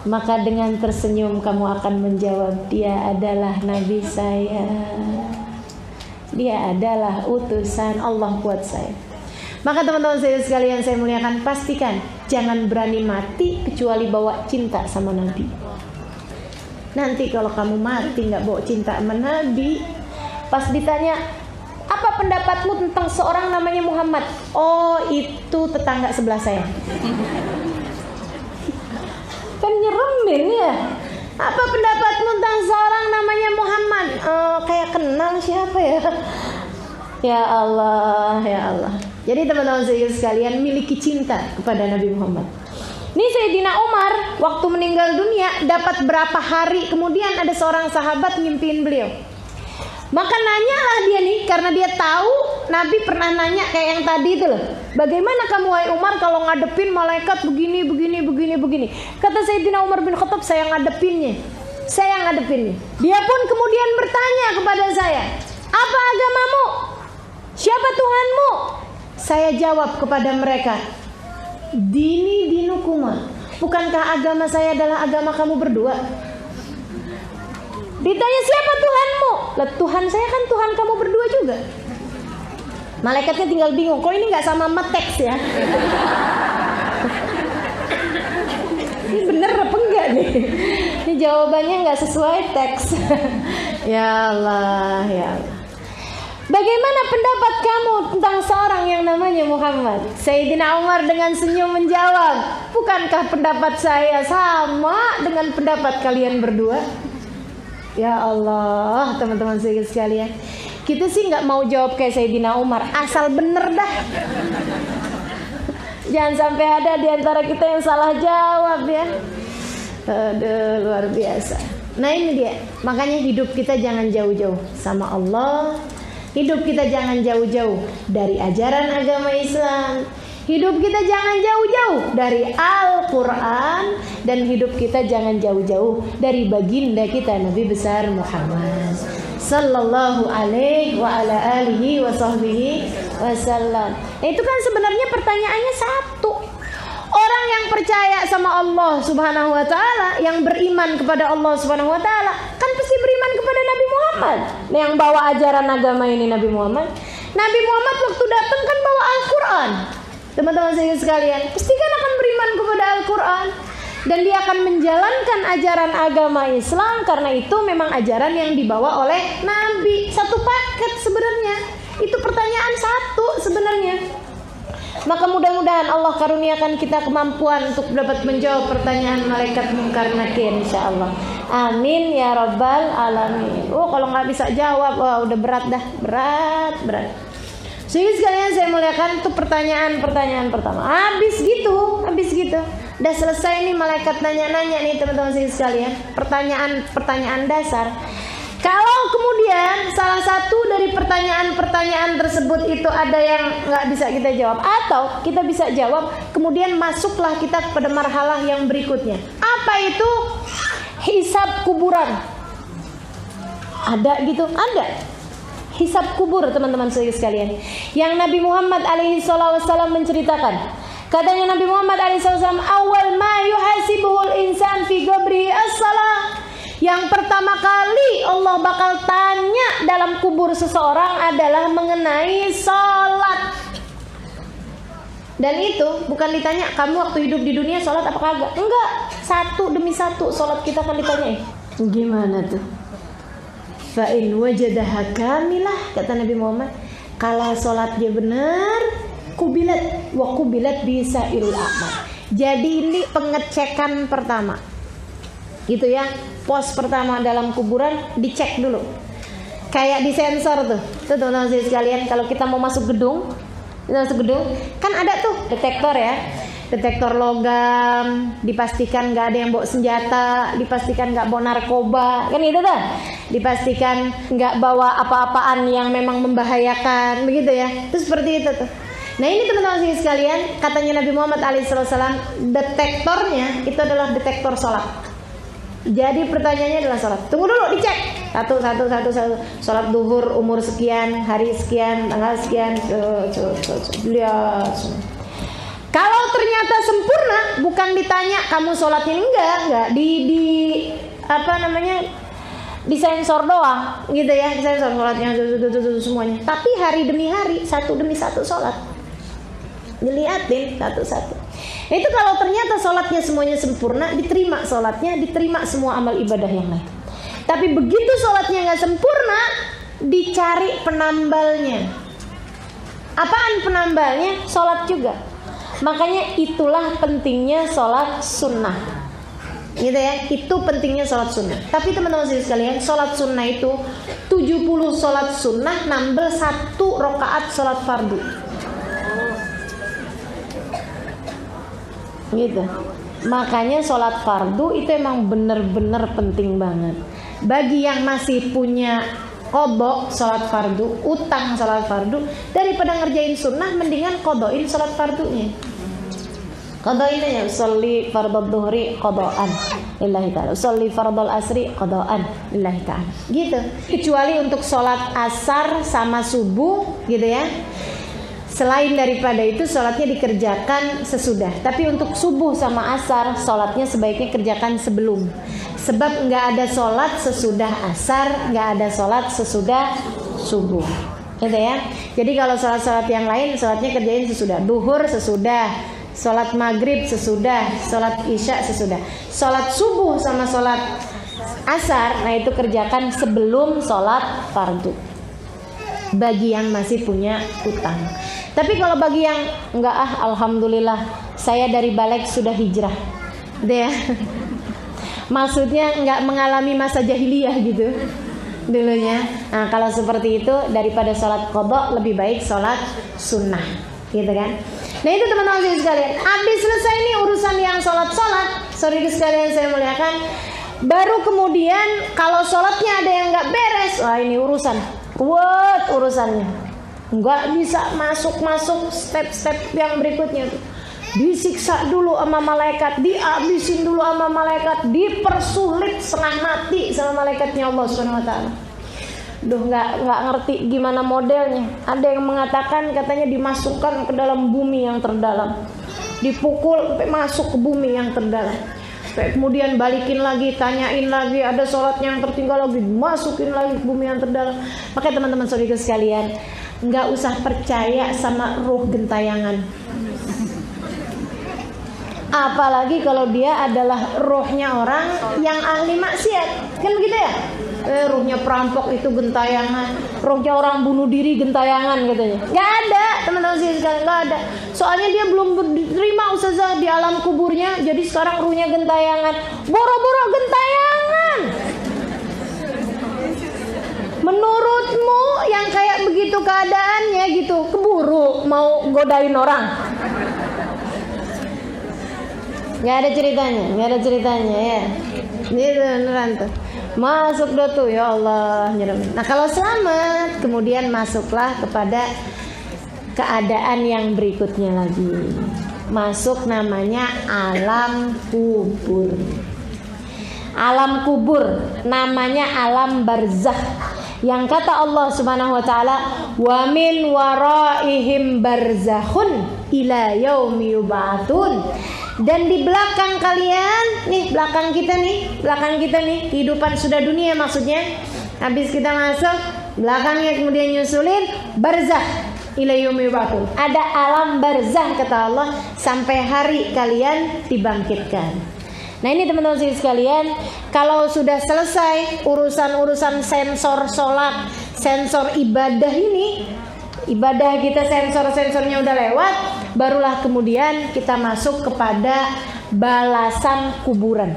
maka dengan tersenyum kamu akan menjawab, dia adalah Nabi saya, dia adalah utusan Allah buat saya. Maka teman-teman sekalian saya muliakan, pastikan jangan berani mati kecuali bawa cinta sama Nabi. Nanti kalau kamu mati nggak bawa cinta sama Nabi, pas ditanya, apa pendapatmu tentang seorang namanya Muhammad? Oh, itu tetangga sebelah saya. Kan nyeremin ya. Apa pendapatmu tentang seorang namanya Muhammad? Kayak kenal siapa ya? Ya Allah, ya Allah. Jadi teman-teman sekalian, miliki cinta kepada Nabi Muhammad. Ini Sayyidina Umar waktu meninggal dunia, dapat berapa hari kemudian ada seorang sahabat ngimpiin beliau. Maka nanyalah dia nih, karena dia tahu Nabi pernah nanya kayak yang tadi itu loh. Bagaimana kamu wahai Umar kalau ngadepin malaikat begini. Kata Sayyidina Umar bin Khattab, saya ngadepinnya. Dia pun kemudian bertanya kepada saya, apa agamamu? Siapa Tuhanmu? Saya jawab kepada mereka, dini dinukuma. Bukankah agama saya adalah agama kamu berdua? Ditanya siapa Tuhanmu? Lah Tuhan saya kan Tuhan kamu berdua juga. Malaikatnya tinggal bingung, kok ini nggak sama teks ya? Ini bener apa enggak nih? Ini jawabannya nggak sesuai teks. Ya Allah, ya Allah. Bagaimana pendapat kamu tentang seorang yang namanya Muhammad? Sayyidina Umar dengan senyum menjawab, bukankah pendapat saya sama dengan pendapat kalian berdua? Ya Allah, teman-teman sekalian, kita sih nggak mau jawab kayak Sayyidina Umar, asal bener dah. Jangan sampai ada di antara kita yang salah jawab ya. Aduh, luar biasa. Nah ini dia, makanya hidup kita jangan jauh-jauh sama Allah. Hidup kita jangan jauh-jauh dari ajaran agama Islam. Hidup kita jangan jauh-jauh dari Al-Quran. Dan hidup kita jangan jauh-jauh dari baginda kita Nabi besar Muhammad sallallahu alaihi wa ala alihi wa sahbihi wasallam. Itu kan sebenarnya pertanyaannya satu. Orang yang percaya sama Allah subhanahu wa ta'ala, yang beriman kepada Allah subhanahu wa ta'ala, kan pasti beriman kepada Nabi Muhammad. Nah, yang bawa ajaran agama ini Nabi Muhammad. Nabi Muhammad waktu datang kan bawa Al-Quran. Teman-teman sekalian, pasti kan akan beriman kepada Al-Quran. Dan dia akan menjalankan ajaran agama Islam, karena itu memang ajaran yang dibawa oleh Nabi. Satu paket sebenarnya. Itu pertanyaan satu sebenarnya. Maka mudah-mudahan Allah karuniakan kita kemampuan untuk dapat menjawab pertanyaan malaikat Munkar Nakir, insyaallah. Amin ya rabbal alamin. Kalau nggak bisa jawab, udah berat dah, berat. Sehingga sekalian saya muliakan, itu pertanyaan pertama. Habis gitu. Udah selesai nih malaikat nanya-nanya nih teman-teman sekalian. Pertanyaan dasar. Kalau kemudian salah satu dari pertanyaan tersebut itu ada yang nggak bisa kita jawab, atau kita bisa jawab, kemudian masuklah kita kepada marhalah yang berikutnya. Apa itu? Hisab kuburan. Ada gitu? Ada. Hisab kubur teman-teman sekalian. Yang Nabi Muhammad SAW menceritakan. Katanya Nabi Muhammad SAW, awal ma yuhasibuhul insan fi qabri as-salah. Yang pertama kali Allah bakal tanya dalam kubur seseorang adalah mengenai sholat. Dan itu bukan ditanya kamu waktu hidup di dunia sholat apa kagak. Enggak, satu demi satu sholat kita akan ditanyain. Gimana tuh? Fa in wajadaha kamilah, kata Nabi Muhammad, kalau sholatnya benar, kubilat wa kubilat bisa irul amal. Jadi ini pengecekan pertama. Gitu ya. Pos pertama dalam kuburan dicek dulu. Kayak di sensor tuh. Tuh teman-teman sekalian, kalau kita mau masuk gedung, kan ada tuh detektor ya. Detektor logam, dipastikan nggak ada yang bawa senjata, dipastikan nggak bawa narkoba, kan itu tuh. Dipastikan nggak bawa apa-apaan yang memang membahayakan, begitu ya. Itu seperti itu tuh. Nah ini teman-teman sekalian, katanya Nabi Muhammad SAW, detektornya itu adalah detektor sholat. Jadi pertanyaannya adalah sholat. Tunggu dulu, dicek satu. Sholat duhur umur sekian, hari sekian, tanggal sekian. Lihat. Kalau ternyata sempurna, bukan ditanya kamu sholatnya enggak di sensor doang, gitu ya, di sensor sholatnya semuanya. Tapi hari demi hari, satu demi satu sholat, dilihatin satu-satu. Itu kalau ternyata sholatnya semuanya sempurna, diterima sholatnya, diterima semua amal ibadah yang lain. Tapi begitu sholatnya nggak sempurna, dicari penambalnya. Apaan penambalnya? Sholat juga. Makanya itulah pentingnya sholat sunnah, gitu ya. Itu pentingnya sholat sunnah. Tapi teman-teman sekalian, sholat sunnah itu 70 sholat sunnah nambel 1 rakaat sholat fardu, gitu. Makanya sholat fardu itu emang bener-bener penting banget. Bagi yang masih punya qadha sholat fardu, utang sholat fardu, daripada ngerjain sunnah, mendingan qadhain sholat fardunya. Qadhain aja, sholli fardhu dhuhri qadhaan lillahi ta'ala, sholli fardhu asri qadhaan lillahi ta'ala, gitu. Kecuali untuk sholat asar sama subuh, gitu ya. Selain daripada itu sholatnya dikerjakan sesudah. Tapi untuk subuh sama asar, sholatnya sebaiknya kerjakan sebelum. Sebab nggak ada sholat sesudah asar, nggak ada sholat sesudah subuh, gitu ya. Jadi kalau sholat-sholat yang lain, sholatnya kerjain sesudah. Duhur sesudah, sholat maghrib sesudah, sholat isya sesudah. Sholat subuh sama sholat asar, nah itu kerjakan sebelum sholat fardu, bagi yang masih punya utang. Tapi kalau bagi yang enggak, alhamdulillah saya dari balik sudah hijrah, deh. Maksudnya enggak mengalami masa jahiliyah gitu dulunya. Nah kalau seperti itu, daripada sholat qadha lebih baik sholat sunnah, gitu kan. Nah itu teman-teman sekalian, habis selesai nih urusan yang sholat, sorry sekalian saya muliakan. Baru kemudian kalau sholatnya ada yang enggak beres, wah ini urusannya. Nggak bisa masuk step-step yang berikutnya tuh. Disiksa dulu sama malaikat, dihabisin dulu sama malaikat, dipersulit setengah mati sama malaikatnya Allah SWT. Nggak ngerti gimana modelnya. Ada yang mengatakan katanya dimasukkan ke dalam bumi yang terdalam, dipukul sampai masuk ke bumi yang terdalam, kemudian balikin lagi, tanyain lagi, ada sholatnya yang tertinggal lagi, masukin lagi ke bumi yang terdalam. Makanya teman-teman saudara sekalian, nggak usah percaya sama ruh gentayangan, apalagi kalau dia adalah ruhnya orang yang ahli maksiat, kan begitu ya. Ruhnya perampok itu gentayangan, rohnya orang bunuh diri gentayangan katanya. Nggak ada, teman-teman sekalian, nggak ada. Soalnya dia belum diterima ustazah di alam kuburnya, jadi sekarang ruhnya gentayangan. Boro-boro gentayangan. Menurutmu yang kayak begitu keadaannya gitu, keburu mau godain orang? Nggak ada ceritanya ya. Ini beneran tuh. Masuk dah tuh, ya Allah. Nah kalau selamat, kemudian masuklah kepada keadaan yang berikutnya lagi. Masuk namanya alam kubur. Alam kubur namanya alam barzakh. Yang kata Allah Subhanahu wa taala, "Wa min waraihim barzakhun ila yaumi yub'atsun." Dan di belakang kalian, nih belakang kita nih, kehidupan sudah dunia maksudnya. Habis kita masuk, belakangnya kemudian nyusulin barzakh ila yaumi yub'atsun. Ada alam barzakh kata Allah sampai hari kalian dibangkitkan. Nah ini teman-teman sekalian, kalau sudah selesai urusan-urusan sensor sholat, sensor ibadah ini, ibadah kita sensor-sensornya udah lewat, barulah kemudian kita masuk kepada balasan kuburan.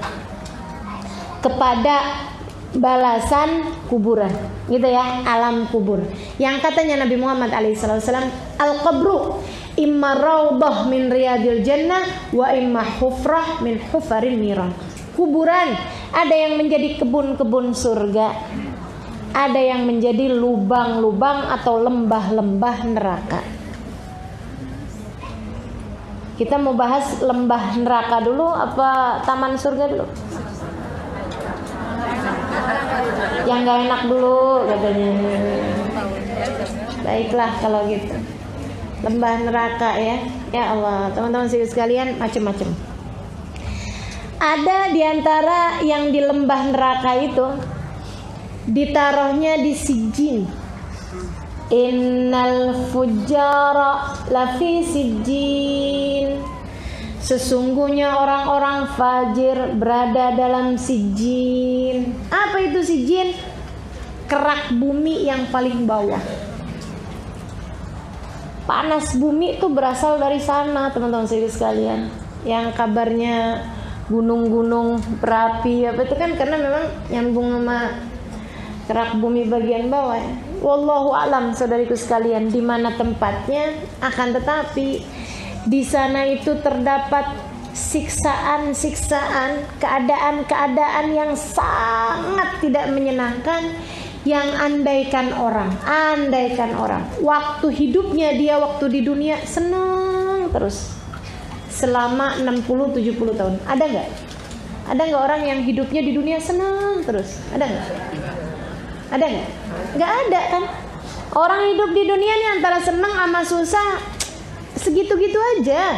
Kepada balasan kuburan, gitu ya, alam kubur. Yang katanya Nabi Muhammad SAW, al-qabru imma raudhah min riyadil jannah wa imma hufrah min hufaril niran. Kuburan ada yang menjadi kebun-kebun surga, ada yang menjadi lubang-lubang atau lembah-lembah neraka. Kita mau bahas lembah neraka dulu apa taman surga dulu? Yang gak enak dulu katanya. Baiklah kalau gitu. Lembah neraka ya. Ya Allah, teman-teman sekalian, macam-macam. Ada diantara yang di lembah neraka itu ditaruhnya di sijin. Innal fujjara lafi sijin. Sesungguhnya orang-orang fajir berada dalam sijin. Apa itu sijin? Kerak bumi yang paling bawah. Panas bumi itu berasal dari sana, teman-teman sekalian. Yang kabarnya gunung-gunung berapi apa itu kan karena memang nyambung sama kerak bumi bagian bawah ya. Wallahu alam saudariku sekalian di mana tempatnya, akan tetapi di sana itu terdapat siksaan-siksaan, keadaan-keadaan yang sangat tidak menyenangkan, yang andaikan orang waktu hidupnya dia waktu di dunia senang terus selama 60-70 tahun. Ada nggak orang yang hidupnya di dunia senang terus? Ada nggak? Nggak ada kan? Orang hidup di dunia ini antara senang sama susah segitu-gitu aja.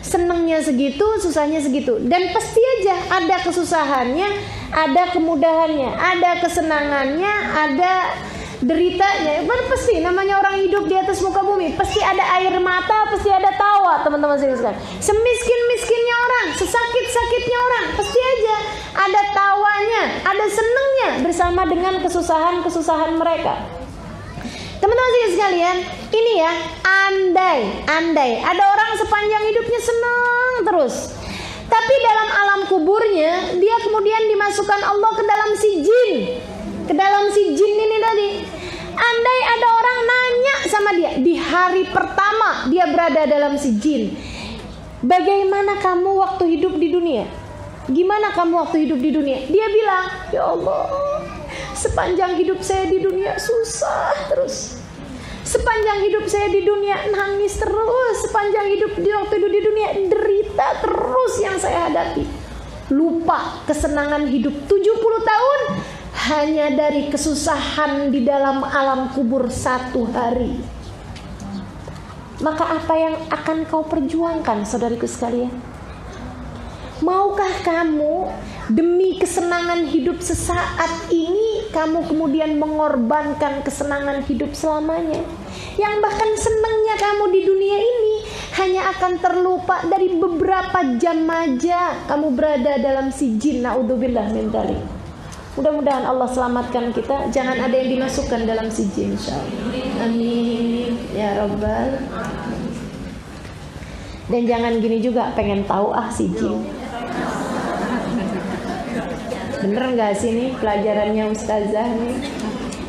Senangnya segitu, susahnya segitu. Dan pasti aja ada kesusahannya, ada kemudahannya, ada kesenangannya, ada deritanya. Pasti namanya orang hidup di atas muka bumi, pasti ada air mata, pasti ada tawa, teman-teman sekalian. Semiskin-miskinnya orang, sesakit-sakitnya orang, pasti aja ada tawanya, ada senangnya bersama dengan kesusahan-kesusahan mereka. Teman-teman sekalian, ini ya, andai ada orang sepanjang hidupnya senang terus, tapi dalam alam kuburnya dia kemudian dimasukkan Allah ke dalam sijin. Ke dalam sijin ini tadi. Andai ada orang nanya sama dia di hari pertama dia berada dalam sijin, bagaimana kamu waktu hidup di dunia? Gimana kamu waktu hidup di dunia? Dia bilang, ya Allah, sepanjang hidup saya di dunia susah terus. Sepanjang hidup saya di dunia nangis terus. Sepanjang hidup waktu hidup di dunia derita terus yang saya hadapi. Lupa kesenangan hidup 70 tahun hanya dari kesusahan di dalam alam kubur 1 hari. Maka apa yang akan kau perjuangkan, saudariku sekalian? Maukah kamu demi kesenangan hidup sesaat ini kamu kemudian mengorbankan kesenangan hidup selamanya? Yang bahkan senangnya kamu di dunia ini hanya akan terlupa dari beberapa jam aja kamu berada dalam sijin. Naudzubillah min dzalik. Mudah-mudahan Allah selamatkan kita, jangan ada yang dimasukkan dalam sijin insyaallah. Amin ya rabbal. Dan jangan gini juga, pengen tahu sijin. Bener nggak sih nih pelajarannya ustazah nih?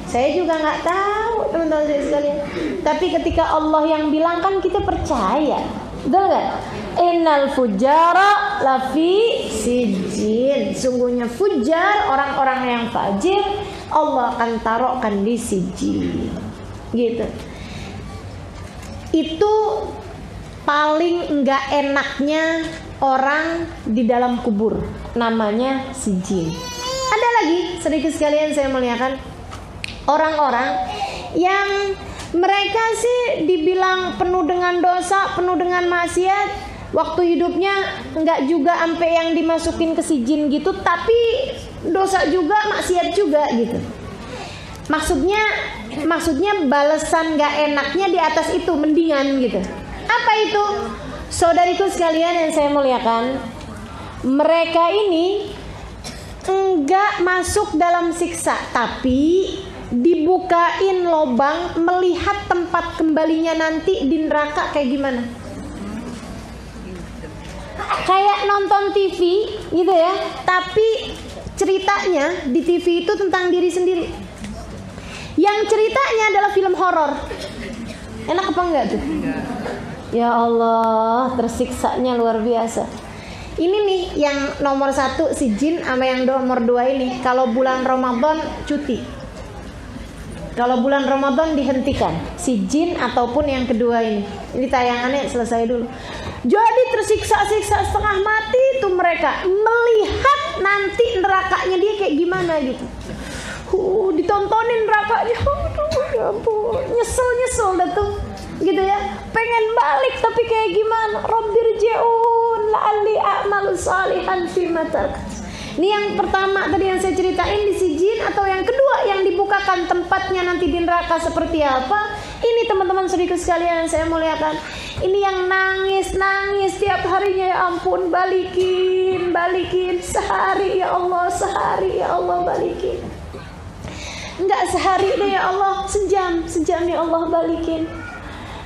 Saya juga nggak tahu teman-teman saya sekalian. Tapi ketika Allah yang bilang kan kita percaya, betul nggak? Innal fujara lafi sijin. Sungguhnya fujar, orang-orang yang fajir, Allah akan taruhkan di sijin. Gitu. Itu paling enggak enaknya orang di dalam kubur, namanya sijin. Ada lagi sedikit sekalian saya muliakan, orang-orang yang mereka sih dibilang penuh dengan dosa, penuh dengan maksiat. Waktu hidupnya enggak juga sampai yang dimasukin ke sijin gitu, tapi dosa juga, maksiat juga gitu. Maksudnya balasan enggak enaknya di atas itu, mendingan gitu. Apa itu? Saudariku sekalian yang saya muliakan, mereka ini enggak masuk dalam siksa, tapi dibukain lobang melihat tempat kembalinya nanti di neraka kayak gimana. Kayak nonton TV gitu ya, tapi ceritanya di TV itu tentang diri sendiri. Yang ceritanya adalah film horor. Enak apa enggak tuh? Ya Allah, tersiksanya luar biasa. Ini nih yang nomor 1 sijin, sama yang nomor 2 ini. Kalau bulan Ramadan cuti. Kalau bulan Ramadan dihentikan, sijin ataupun yang kedua ini. Ini tayangannya selesai dulu. Jadi tersiksa-siksa setengah mati itu mereka melihat nanti nerakanya dia kayak gimana gitu. Ditontonin nerakanya, ya ampun, nyesel dah tuh, gitu ya. Pengen balik tapi kayak gimana? Rabbirji'un la'alli a'malu salihan fima taraktu. Ini yang pertama tadi yang saya ceritain di sijin, atau yang kedua yang dibukakan tempatnya nanti di neraka seperti apa? Ini teman-teman saudaraku sekalian yang saya muliakan. Ini yang nangis tiap harinya, ya ampun, balikin sehari ya Allah, balikin. Enggak sehari deh ya Allah, sejam ya Allah, balikin.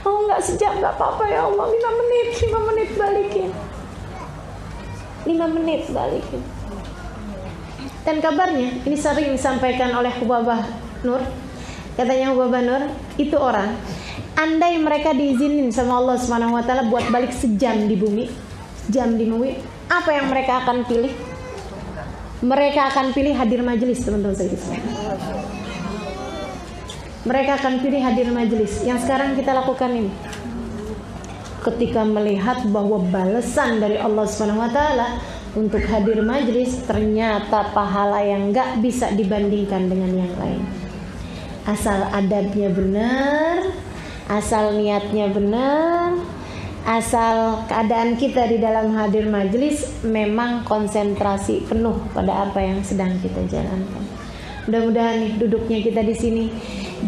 Oh enggak sejam, enggak apa-apa ya Allah, 5 menit balikin. 5 menit balikin. Dan kabarnya ini sering disampaikan oleh Hubabah Nur. Katanya Hubabah Nur, itu orang, andai mereka diizinin sama Allah Subhanahu wa taala buat balik sejam di bumi, apa yang mereka akan pilih? Mereka akan pilih hadir majelis, teman-teman sekalian. Mereka akan pilih hadir majelis. Yang sekarang kita lakukan ini. Ketika melihat bahwa balasan dari Allah Subhanahu wa taala untuk hadir majelis ternyata pahala yang enggak bisa dibandingkan dengan yang lain. Asal adabnya benar, asal niatnya benar, asal keadaan kita di dalam hadir majelis memang konsentrasi penuh pada apa yang sedang kita jalankan. Mudah-mudahan nih duduknya kita di sini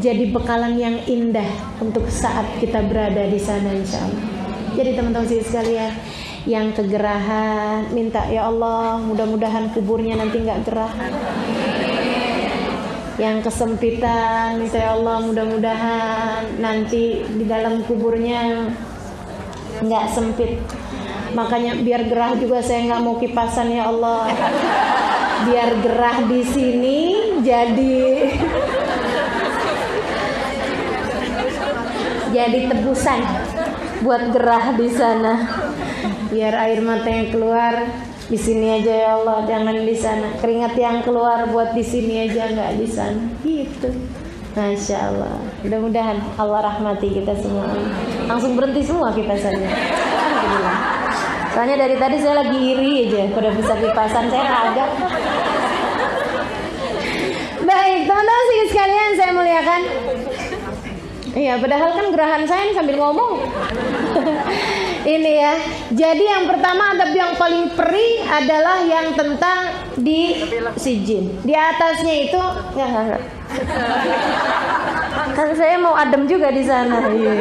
jadi bekalan yang indah untuk saat kita berada di sana insyaallah. Jadi teman-teman sekalian yang kegerahan, minta ya Allah mudah-mudahan kuburnya nanti nggak gerah. Yang kesempitan, minta ya Allah mudah-mudahan nanti di dalam kuburnya nggak sempit. Makanya biar gerah juga saya nggak mau kipasan ya Allah. Biar gerah di sini jadi tebusan buat gerah di sana. Biar air mata yang keluar di sini aja ya Allah, jangan di sana. Keringat yang keluar buat di sini aja, nggak di sana. Gitu. Masya Allah. Mudah-mudahan Allah rahmati kita semua. Langsung berhenti semua kipasannya. Alhamdulillah. Soalnya dari tadi saya lagi iri aja, pada bisa kipasan saya kagak. Baik, teman-teman sekalian saya muliakan. Iya, padahal kan gerahan saya ini sambil ngomong. Ini ya. Jadi yang pertama adab yang paling perih adalah yang tentang di sijin. Di atasnya itu enggak. Kan saya mau adem juga di sana. Iya.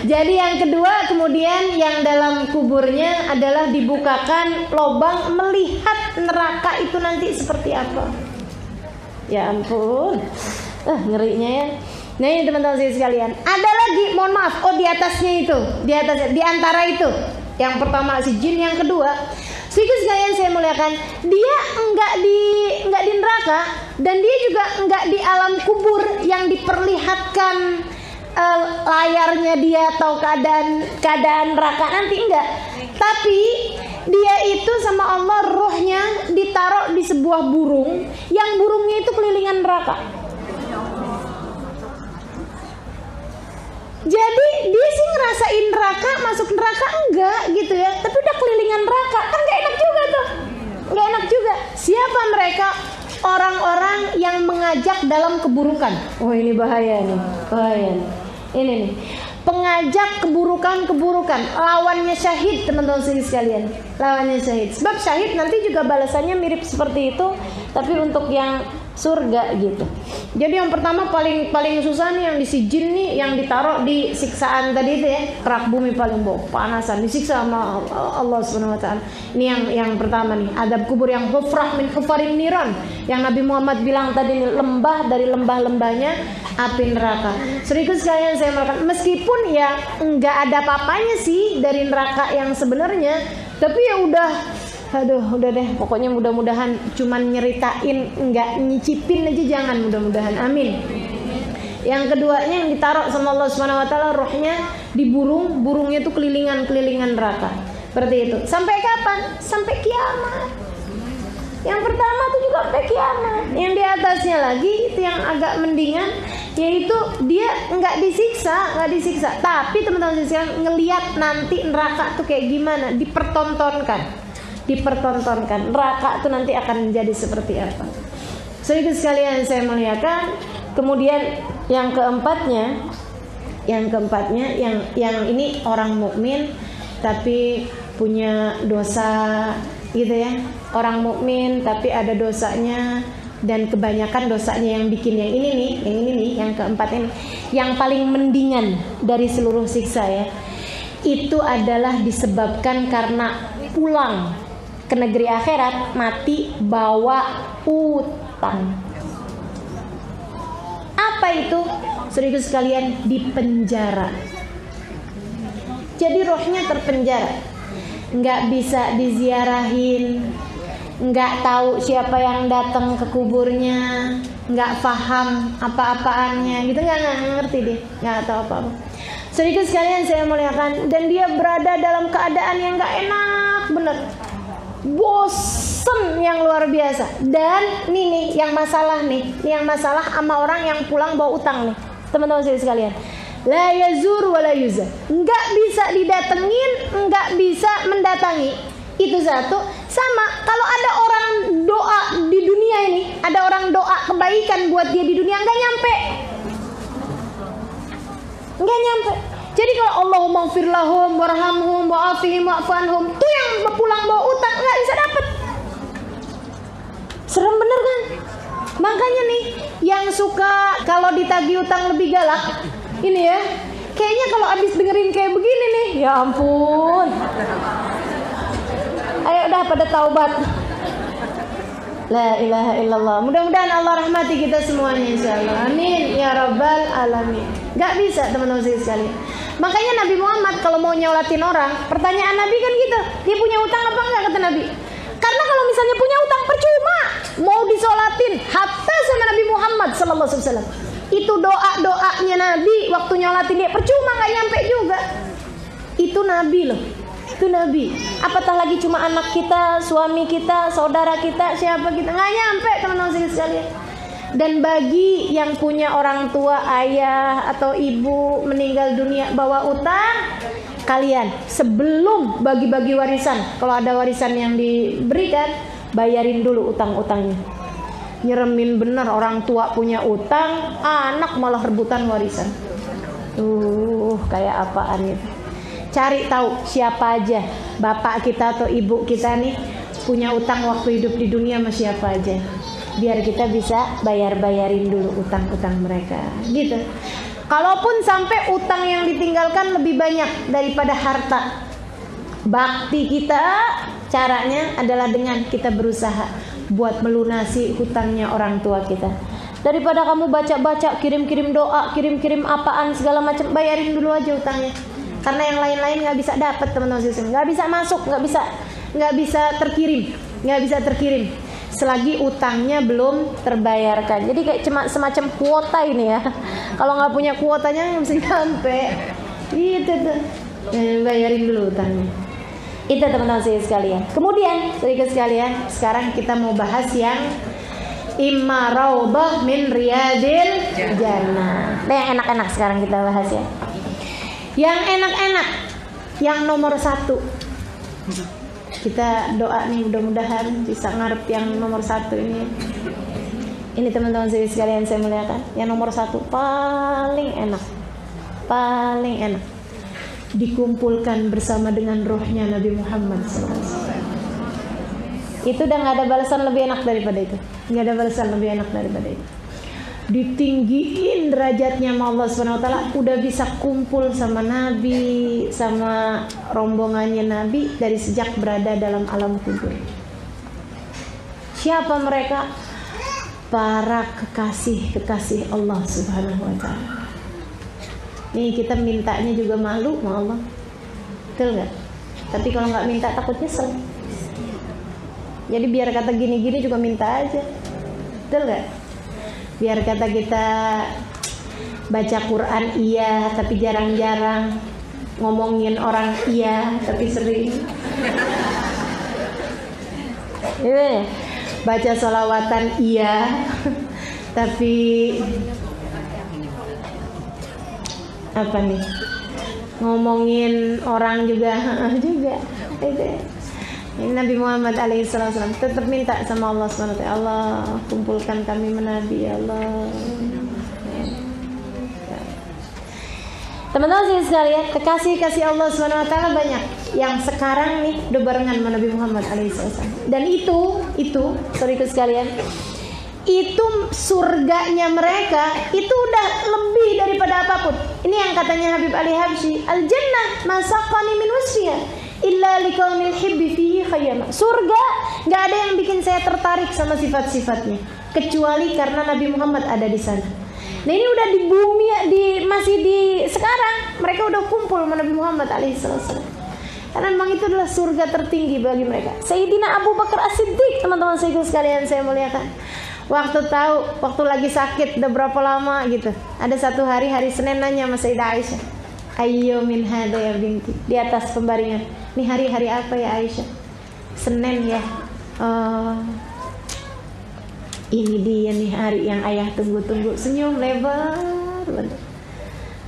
Jadi yang kedua kemudian yang dalam kuburnya adalah dibukakan lubang melihat neraka itu nanti seperti apa. Ya ampun, ngerinya ya. Nah ini teman-teman sekalian, ada lagi, mohon maaf, di atasnya itu, di antara itu, yang pertama si jin, yang kedua, sekalian saya muliakan, dia enggak di neraka, dan dia juga enggak di alam kubur yang diperlihatkan layarnya dia atau keadaan neraka nanti, enggak. Tapi dia itu sama Allah rohnya ditaruh di sebuah burung, yang burungnya itu kelilingan neraka. Jadi dia sih ngerasain neraka, masuk neraka enggak gitu ya, tapi udah kelilingan neraka, kan gak enak juga tuh, gak enak juga. Siapa mereka? Orang-orang yang mengajak dalam keburukan. Oh ini bahaya nih, bahaya nih. Ini nih, pengajak keburukan, lawannya syahid teman-teman sekalian, lawannya syahid. Sebab syahid nanti juga balasannya mirip seperti itu, tapi untuk yang surga gitu. Jadi yang pertama paling susah nih yang di si jin nih, yang ditaruh di siksaan tadi itu ya, kerak bumi paling bawah, panasan, disiksa sama Allah Subhanahu wa taala. Ini yang pertama nih, adab kubur yang hufrah min hufarin niran, yang Nabi Muhammad bilang tadi nih, lembah dari lembah-lembahnya api neraka. Serius sekalian saya melakukan, meskipun ya enggak ada apa-apanya sih dari neraka yang sebenarnya, tapi ya udah deh, pokoknya mudah-mudahan cuman nyeritain, enggak nyicipin aja, jangan, mudah-mudahan, amin. Yang keduanya yang ditaruh sama Allah Subhanahu wa taala rohnya di burungnya tuh kelilingan neraka. Seperti itu. Sampai kapan? Sampai kiamat. Yang pertama tuh juga sampai kiamat. Yang di atasnya lagi itu yang agak mendingan, yaitu dia enggak disiksa, tapi teman-teman sekalian ngelihat nanti neraka tuh kayak gimana, dipertontonkan neraka itu nanti akan menjadi seperti apa. Serius sekalian saya muliakan. Kemudian yang keempatnya yang ini orang mukmin tapi punya dosa gitu ya. Orang mukmin tapi ada dosanya, dan kebanyakan dosanya yang bikin yang ini nih, yang keempat ini, yang paling mendingan dari seluruh siksa ya. Itu adalah disebabkan karena pulang ke negeri akhirat mati bawa utang. Apa itu? Serius sekalian, di penjara. Jadi rohnya terpenjara, nggak bisa diziarahin, nggak tahu siapa yang datang ke kuburnya, nggak paham apa-apaannya, gitu, nggak ngerti deh, nggak tahu apa-apa. Serius sekalian saya muliakan, dan dia berada dalam keadaan yang nggak enak bener. Bosen yang luar biasa. Dan ini yang masalah sama orang yang pulang bawa utang nih, teman-teman sekalian. La yazur wa la yuzar, nggak bisa didatengin, nggak bisa mendatangi. Itu satu. Sama kalau ada orang doa di dunia ini, ada orang doa kebaikan buat dia di dunia, nggak nyampe. Jadi kalau Allahumma ighfir lahum warhamhum wa'afihim wa'fu tuh yang pulang bawa utang nggak bisa dapet. Serem bener kan? Makanya nih yang suka kalau ditagih utang lebih galak ini ya, kayaknya kalau abis dengerin kayak begini nih, ya ampun, ayo dah pada taubat. La ilaha illallah. Mudah-mudahan Allah rahmati kita semuanya insyaallah. Amin ya rabbal alamin. Gak bisa teman-teman sekalian. Makanya Nabi Muhammad kalau mau nyolatin orang, pertanyaan Nabi kan gitu, dia punya utang apa enggak, kata Nabi. Karena kalau misalnya punya utang percuma mau disolatin. Hatta sama Nabi Muhammad sallallahu alaihi wasallam, itu doa-doanya Nabi waktu nyolatin dia percuma, nggak nyampe juga. Itu Nabi loh, itu Nabi. Apatah lagi cuma anak kita, suami kita, saudara kita, siapa kita, nggak nyampe teman-teman sekalian. Dan bagi yang punya orang tua, ayah atau ibu meninggal dunia bawa utang, kalian sebelum bagi-bagi warisan, kalau ada warisan yang diberikan, bayarin dulu utang-utangnya. Nyeremin bener, orang tua punya utang, anak malah rebutan warisan. Kayak apaan itu? Cari tahu siapa aja bapak kita atau ibu kita nih punya utang waktu hidup di dunia sama siapa aja, biar kita bisa bayarin dulu utang-utang mereka gitu. Kalaupun sampai utang yang ditinggalkan lebih banyak daripada harta, bakti kita caranya adalah dengan kita berusaha buat melunasi hutangnya orang tua kita. Daripada kamu baca-baca, kirim-kirim doa, kirim-kirim apaan segala macam, bayarin dulu aja hutangnya. Karena yang lain-lain nggak bisa dapat, teman-teman sekalian, nggak bisa masuk, nggak bisa terkirim selagi utangnya belum terbayarkan. Jadi kayak cuma semacam kuota ini ya. Kalau nggak punya kuotanya nggak bisa nyampe. Gitu tuh. Bayarin dulu utangnya. Itu teman-teman sekalian. Kemudian, saudara sekalian, sekarang kita mau bahas yang imma raudhah min riyadil jannah. Nah, yang enak-enak sekarang kita bahas ya. Yang enak-enak, yang nomor 1. Kita doa nih, mudah-mudahan bisa ngarep yang nomor 1 ini. Ini teman-teman sekalian saya muliakan, yang nomor 1 paling enak, dikumpulkan bersama dengan rohnya Nabi Muhammad SAW. Itu udah nggak ada balasan lebih enak daripada itu. Nggak ada balasan lebih enak daripada itu. Ditinggiin derajatnya sama Allah SWT, udah bisa kumpul sama Nabi, sama rombongannya Nabi dari sejak berada dalam alam kubur. Siapa mereka? Para kekasih Allah Subhanahu wa ta'ala. Nih kita mintanya juga malu sama Allah, betul nggak? Tapi kalau nggak minta takut nyesel. Jadi biar kata gini-gini juga minta aja, betul nggak? Biar kata kita baca Quran iya, tapi jarang-jarang, ngomongin orang iya, tapi sering. Iya, baca sholawatan iya, tapi apa nih? Ngomongin orang juga. Ini Nabi Muhammad alaihissalam tetap minta sama Allah SWT, Allah kumpulkan kami menabi, ya Allah. Teman-teman sekalian, kekasih Allah SWT banyak yang sekarang nih udah barengan sama Nabi Muhammad alaihissalam. Dan itu saudara sekalian, itu surganya mereka itu udah lebih daripada apapun. Ini yang katanya Habib Ali Habsyi, al jannah masaqani min wasfiha illa liqaumil hibbi fihi khayyama. Surga nggak ada yang bikin saya tertarik sama sifat-sifatnya kecuali karena Nabi Muhammad ada di sana. Nah ini udah di bumi, masih di sekarang mereka udah kumpul sama Nabi Muhammad alaihissalam. Karena memang itu adalah surga tertinggi bagi mereka. Sayyidina Abu Bakar As-Siddiq, teman-teman sekalian saya muliakan. Waktu lagi sakit udah berapa lama gitu. Ada satu hari Senin nanya sama Sayyidah Aisyah, "Ayyo min hadha ya binti?" Di atas pembaringan. Ini hari apa ya Aisyah? Senin ya. Oh, ini dia nih hari yang ayah tunggu-tunggu. Senyum lebar banget.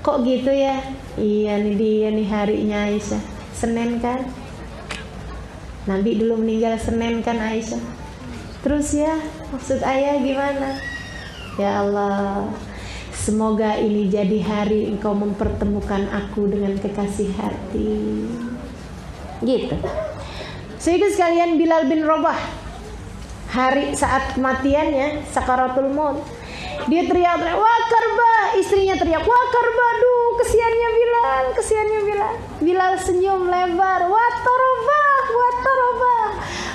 Kok gitu ya? Iya nih dia nih harinya Aisyah. Senin kan? Nabi dulu meninggal Senin kan Aisyah. Terus ya, maksud ayah gimana? Ya Allah, semoga ini jadi hari engkau mempertemukan aku dengan kekasih hati. Gitu. Saudara sekalian, Bilal bin Rabah, hari saat kematiannya, sakaratul maut, dia teriak, "Wah Karba!" Istrinya teriak, "Wah Karba, aduh kesiannya Bilal." Bilal senyum lebar, "Wa tarabah.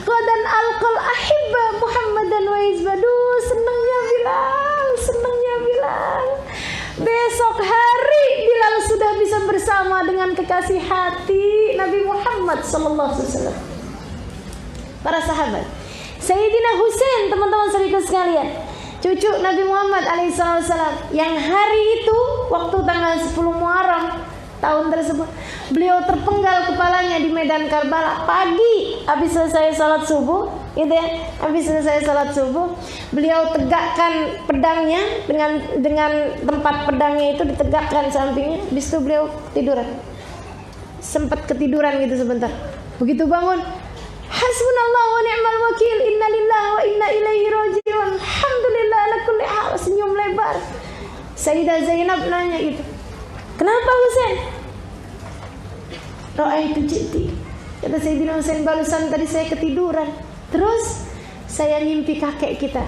Qadan alqal ahibba Muhammadan wa hizbadu." Senangnya Bilal. Besok hari Bilal sudah bisa bersama dengan kekasih hati Nabi Muhammad sallallahu alaihi wasallam. Para sahabat, Sayyidina Husain, teman-teman saudara sekalian, cucu Nabi Muhammad alaihissalam, yang hari itu waktu tanggal 10 Muharram tahun tersebut beliau terpenggal kepalanya di medan Karbala pagi habis selesai salat subuh, gitu ya. Habis selesai salat subuh, beliau tegakkan pedangnya dengan tempat pedangnya itu ditegakkan sampingnya. Habis itu beliau tiduran. Sempat ketiduran gitu sebentar. Begitu bangun, hasbunallah wa ni'mal wakil, inna lillahi wa inna ilaihi raji'un, alhamdulillah ala kulli hal. Senyum lebar. Sayyidah Zainab nanya gitu, "Kenapa Husain?" "Ra'aitu jiddi." Kata Sayyidina Husain, "Barusan tadi saya ketiduran. Terus saya mimpi kakek kita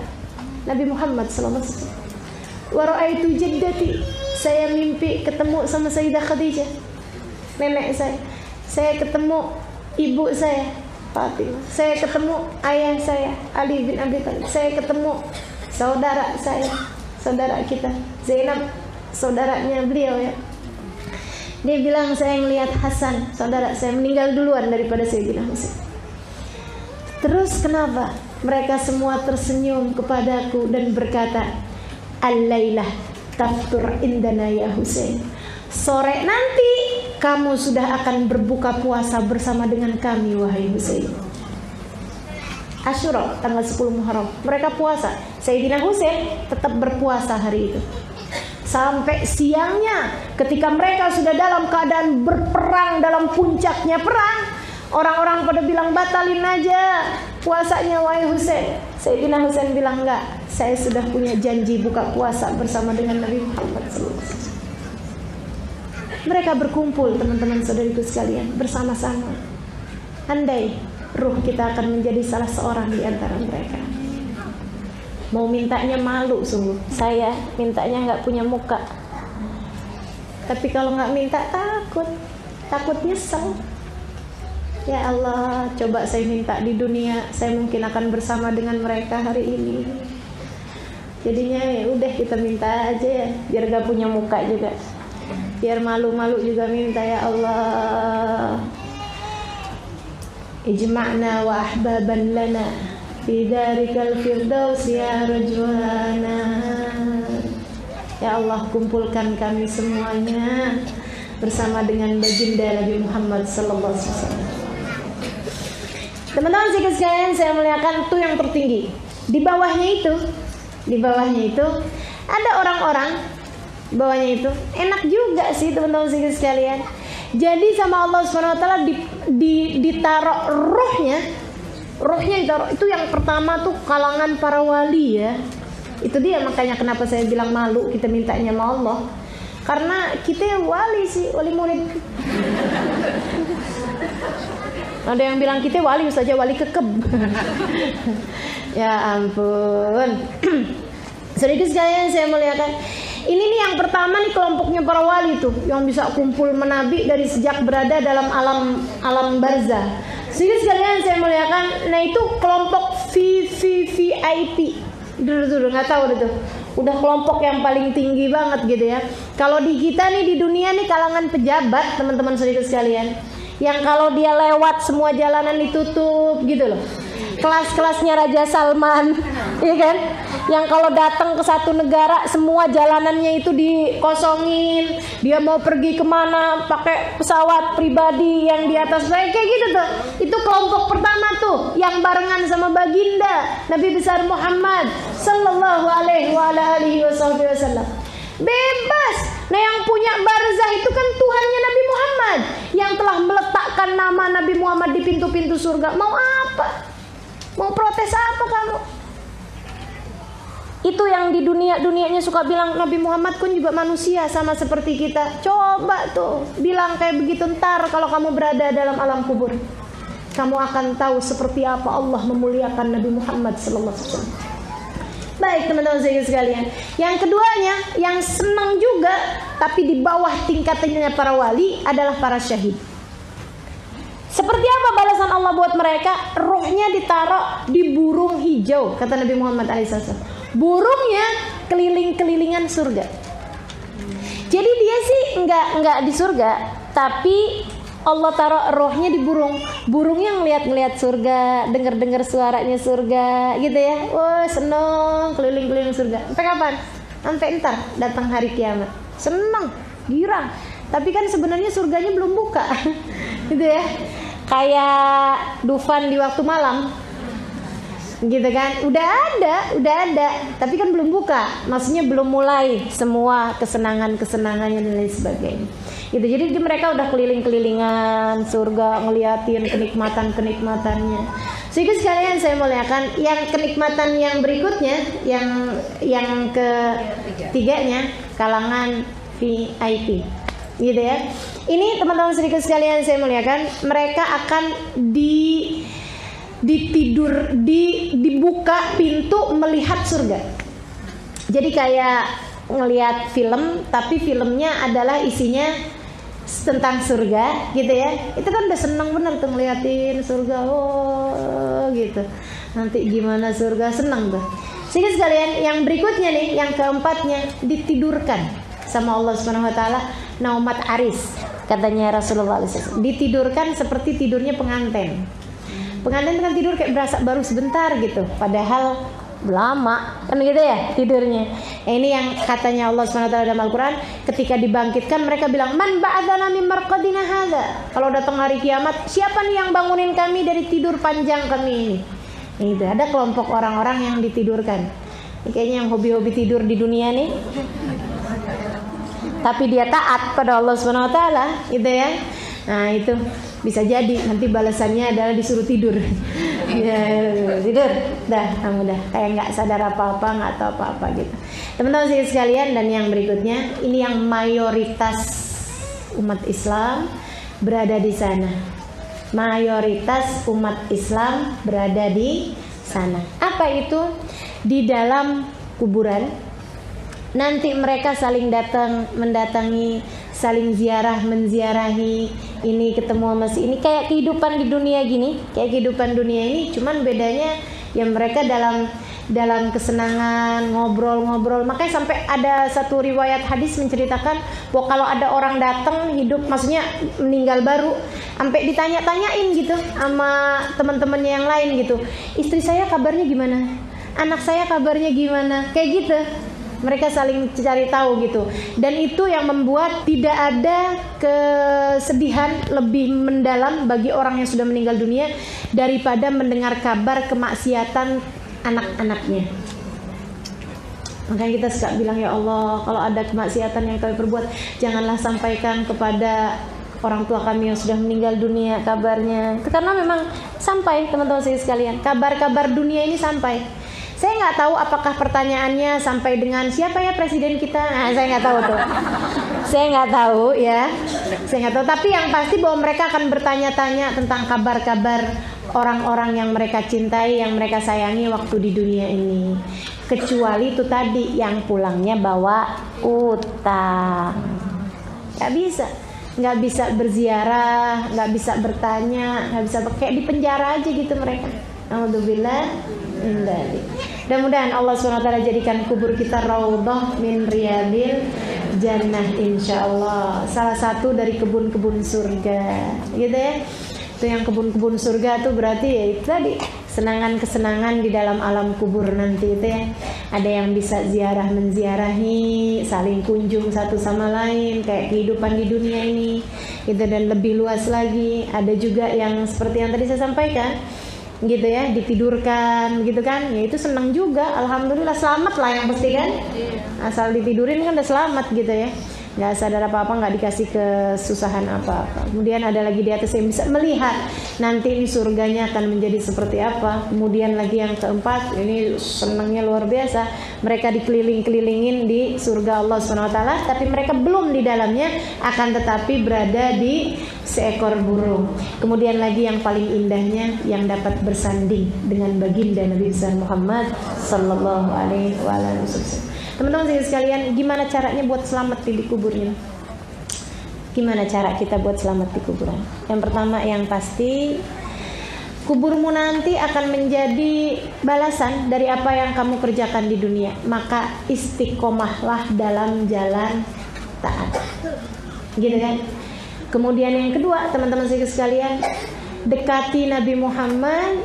Nabi Muhammad sallallahu alaihi wasallam. Wa ra'aitu jaddati." Saya mimpi ketemu sama Sayyidah Khadijah, nenek saya. Saya ketemu ibu saya Fatimah. Saya ketemu ayah saya Ali bin Abi Thalib. Saya ketemu saudara saya, saudara kita Zainab, saudaranya beliau ya. Dia bilang saya ngelihat Hasan, saudara saya meninggal duluan daripada Sayyidina Husain. Terus kenapa? Mereka semua tersenyum kepadaku dan berkata, "Al-lailah taftur indana ya Husain." Sore nanti kamu sudah akan berbuka puasa bersama dengan kami wahai Husain. Asyura tanggal 10 Muharram mereka puasa. Sayyidina Husain tetap berpuasa hari itu. Sampai siangnya ketika mereka sudah dalam keadaan berperang, dalam puncaknya perang, orang-orang pada bilang batalin aja puasanya wahai Husain. Sayyidina Husain bilang enggak, saya sudah punya janji buka puasa bersama dengan Nabi Muhammad SAW. Mereka berkumpul teman-teman saudariku sekalian bersama-sama. Andai ruh kita akan menjadi salah seorang di antara mereka. Mau mintanya malu sungguh. Saya mintanya nggak punya muka. Tapi kalau nggak minta takut nyesel. Ya Allah, coba saya minta di dunia, saya mungkin akan bersama dengan mereka hari ini. Jadinya ya udah kita minta aja ya, biar gak punya muka juga. Biar malu-malu juga minta ya Allah. Ijma'na wa ahbaban lana fi darikal firdaus ya rajwana. Ya Allah, kumpulkan kami semuanya bersama dengan baginda Nabi Muhammad sallallahu alaihi wasallam. Teman-teman sekalian, saya muliakan itu yang tertinggi. Di bawahnya itu ada orang-orang. Di bawahnya itu enak juga sih teman-teman sekalian. Jadi sama Allah SWT ditaruh rohnya ditaruh. Itu yang pertama tuh kalangan para wali ya. Itu dia makanya kenapa saya bilang malu kita mintanya sama Allah. Karena kita wali sih, wali murid. Ada yang bilang kita wali saja, wali kekeb. Ya ampun. Sedikit sekalian saya muliakan. Ini nih yang pertama nih kelompoknya para wali tuh yang bisa kumpul menabi dari sejak berada dalam alam barzah. Sedikit sekalian saya muliakan. Nah itu kelompok VIP. Dulu nggak tahu itu. Udah kelompok yang paling tinggi banget gitu ya. Kalau di kita nih di dunia nih kalangan pejabat teman-teman sedikit sekalian. Yang kalau dia lewat semua jalanan ditutup gitu loh. Kelas-kelasnya Raja Salman, ya kan? Yang kalau datang ke satu negara semua jalanannya itu dikosongin. Dia mau pergi kemana pakai pesawat pribadi yang di atas kayak gitu tuh. Itu kelompok pertama tuh yang barengan sama baginda Nabi besar Muhammad sallallahu alaihi wasallam. Bebas. Nah yang punya barzah itu kan Tuhannya Nabi Muhammad yang telah meletakkan nama Nabi Muhammad di pintu-pintu surga. Mau apa? Mau protes apa kamu? Itu yang di dunianya suka bilang Nabi Muhammad kan juga manusia sama seperti kita. Coba tuh bilang kayak begitu, ntar kalau kamu berada dalam alam kubur kamu akan tahu seperti apa Allah memuliakan Nabi Muhammad sallallahu alaihi wasallam. Baik teman-teman sekalian. Yang keduanya yang senang juga tapi di bawah tingkatannya para wali adalah para syahid. Seperti apa balasan Allah buat mereka? Rohnya ditaruh di burung hijau, kata Nabi Muhammad SAW. Burungnya keliling-kelilingan surga. Jadi dia sih enggak di surga, tapi Allah taruh rohnya di burung. Burungnya ngeliat-ngeliat surga, denger-denger suaranya surga, gitu ya. Wah seneng keliling-keliling surga. Sampai kapan? Sampai ntar datang hari kiamat. Seneng, girang. Tapi kan sebenarnya surganya belum buka, gitu ya. Kayak Dufan di waktu malam, gitu kan. Udah ada, tapi kan belum buka. Maksudnya belum mulai semua kesenangannya dan lain sebagainya. Gitu. Jadi mereka udah keliling-kelilingan surga, ngeliatin kenikmatannya. Sedikit sekalian saya muliakan, yang kenikmatan yang berikutnya, yang ketiganya kalangan VIP. Gitu ya. Ini teman-teman sedikit sekalian saya muliakan, mereka akan dibuka pintu melihat surga. Jadi kayak ngelihat film, tapi filmnya adalah isinya tentang surga gitu ya, itu kan udah seneng bener tuh ngeliatin surga, oh gitu, nanti gimana surga, seneng tuh. Sehingga sekalian, yang berikutnya nih, yang keempatnya, ditidurkan sama Allah Subhanahu wa taala, naumat aris, katanya Rasulullah SAW. Ditidurkan seperti tidurnya pengantin. Pengantin kan tidur kayak berasa baru sebentar gitu, padahal lama kan gitu ya tidurnya. Ini yang katanya Allah SWT dalam Al-Quran, ketika dibangkitkan mereka bilang, man ba'athana min marqadina hadza. Kalau datang hari kiamat, siapa nih yang bangunin kami dari tidur panjang kami ini? Itu ada kelompok orang-orang yang ditidurkan. Ini kayaknya yang hobi-hobi tidur di dunia nih, tapi dia taat pada Allah Subhanahu wa taala gitu ya. Nah, itu bisa jadi nanti balasannya adalah disuruh tidur. Ya, tidur dah, udah kayak nggak sadar apa-apa, nggak tahu apa-apa gitu. Teman-teman sekalian, dan yang berikutnya ini yang mayoritas umat Islam berada di sana. Mayoritas umat Islam berada di sana. Apa itu? Di dalam kuburan nanti mereka saling mendatangi, saling ziarah, menziarahi, ini ketemu sama si ini, kayak kehidupan di dunia gini, kayak kehidupan dunia ini, cuman bedanya ya mereka dalam kesenangan, ngobrol-ngobrol. Makanya sampai ada satu riwayat hadis menceritakan bahwa kalau ada orang datang hidup, maksudnya meninggal baru, sampai ditanya-tanyain gitu sama teman-temannya yang lain gitu, istri saya kabarnya gimana, anak saya kabarnya gimana, kayak gitu. Mereka saling cari tahu gitu. Dan itu yang membuat tidak ada kesedihan lebih mendalam bagi orang yang sudah meninggal dunia daripada mendengar kabar kemaksiatan anak-anaknya. Makanya kita suka bilang, ya Allah, kalau ada kemaksiatan yang kami perbuat, janganlah sampaikan kepada orang tua kami yang sudah meninggal dunia kabarnya. Karena memang sampai, teman-teman sekalian, kabar-kabar dunia ini sampai. Saya nggak tahu apakah pertanyaannya sampai dengan siapa ya presiden kita. Nah, saya nggak tahu tuh. Saya nggak tahu ya. Saya nggak tahu. Tapi yang pasti bahwa mereka akan bertanya-tanya tentang kabar-kabar orang-orang yang mereka cintai, yang mereka sayangi waktu di dunia ini. Kecuali itu tadi yang pulangnya bawa utang. Nggak bisa berziarah, nggak bisa bertanya, nggak bisa, kayak di penjara aja gitu mereka. Alhamdulillah. Mudah-mudahan Allah SWT jadikan kubur kita raudhah min riyadil jannah, insyaallah, salah satu dari kebun-kebun surga gitu ya. Itu yang kebun-kebun surga tuh berarti ya itu tadi, kesenangan-kesenangan di dalam alam kubur nanti itu ya. Ada yang bisa ziarah menziarahi, saling kunjung satu sama lain kayak kehidupan di dunia ini gitu, dan lebih luas lagi. Ada juga yang seperti yang tadi saya sampaikan gitu ya, ditidurkan gitu kan, ya itu senang juga, alhamdulillah, selamat lah yang pasti kan, asal ditidurin kan udah selamat gitu ya, nggak sadar apa-apa, nggak dikasih kesusahan apa-apa. Kemudian ada lagi di atas yang bisa melihat nanti ini surganya akan menjadi seperti apa. Kemudian lagi yang keempat, ini senangnya luar biasa, mereka dikeliling-kelilingin di surga Allah SWT, tapi mereka belum di dalamnya, akan tetapi berada di seekor burung. Kemudian lagi yang paling indahnya, yang dapat bersanding dengan baginda Nabi Muhammad sallallahu alaihi wasallam. Teman-teman sekalian, gimana caranya buat selamat di kuburnya? Gimana cara kita buat selamat di kuburan? Yang pertama, yang pasti, kuburmu nanti akan menjadi balasan dari apa yang kamu kerjakan di dunia. Maka istiqomahlah dalam jalan taat. Gitu kan? Kemudian yang kedua, teman-teman sekalian, dekati Nabi Muhammad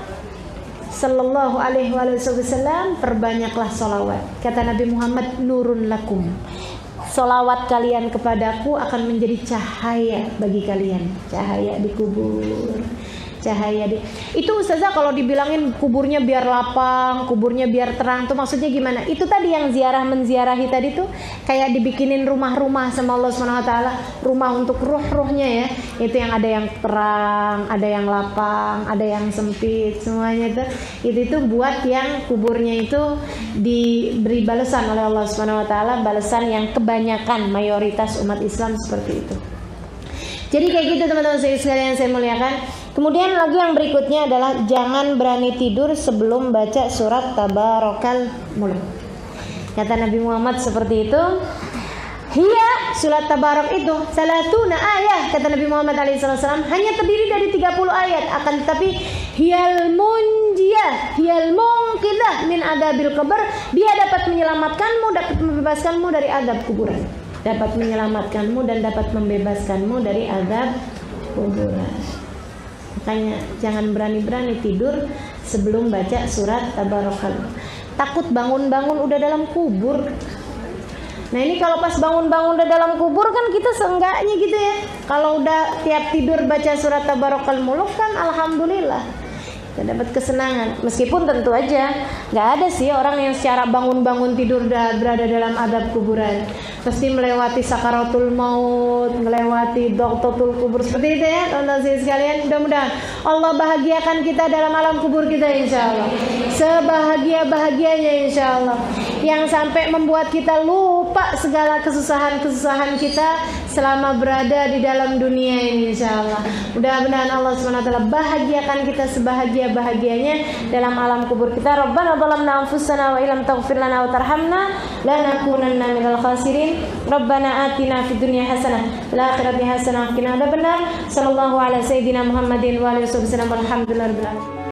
sallallahu alaihi wasallam, perbanyaklah sholawat. Kata Nabi Muhammad, nurun lakum, sholawat kalian kepadaku akan menjadi cahaya bagi kalian, cahaya di kubur, cahaya di itu. Ustazah, kalau dibilangin kuburnya biar lapang, kuburnya biar terang tuh maksudnya gimana? Itu tadi yang ziarah menziarahi tadi tuh kayak dibikinin rumah-rumah sama Allah SWT, rumah untuk ruh-ruhnya ya. Itu yang ada yang terang, ada yang lapang, ada yang sempit, semuanya itu buat yang kuburnya itu diberi balasan oleh Allah SWT, balasan yang kebanyakan mayoritas umat Islam seperti itu. Jadi kayak gitu teman-teman sekalian yang saya muliakan. Kemudian lagi yang berikutnya adalah jangan berani tidur sebelum baca surat Tabarakal Mulk. Kata Nabi Muhammad seperti itu, Hiya, surat Tabarak itu salatuna ayat, kata Nabi Muhammad SAW, hanya terdiri dari 30 ayat. Akan tetapi hiyal munjiyah, hiyal munqidah min adabil qabr, dia dapat menyelamatkanmu, dapat membebaskanmu dari azab kuburan. Dapat menyelamatkanmu dan dapat membebaskanmu dari azab kuburan. Makanya jangan berani-berani tidur sebelum baca surat Tabarakal. Takut bangun-bangun udah dalam kubur. Nah ini kalau pas bangun-bangun udah dalam kubur kan kita seenggaknya gitu ya. Kalau udah tiap tidur baca surat Tabarakal Muluk kan alhamdulillah kita dapat kesenangan. Meskipun tentu aja nggak ada sih orang yang secara bangun-bangun tidur udah berada dalam azab kuburan. Pasti melewati sakaratul maut, melewati doktotul kubur seperti itu ya teman-teman sekalian. Mudah-mudahan Allah bahagiakan kita dalam alam kubur kita insya Allah. Sebahagia-bahagianya insya Allah. Yang sampai membuat kita lupa segala kesusahan-kesusahan kita selama berada di dalam dunia ini insya Allah. Mudah-mudahan Allah SWT bahagiakan kita sebahagia-bahagianya dalam alam kubur kita. Rabbana zalamna anfusana wa illam taghfir lana wa tarhamna lanakunanna minal khasirin. Rabbana atina fid dunya hasanah wal akhirati hasanah wa qina adzabannar. Sallallahu ala sayyidina Muhammadin wa alihi wasallam. Alhamdulillahirabbil alamin.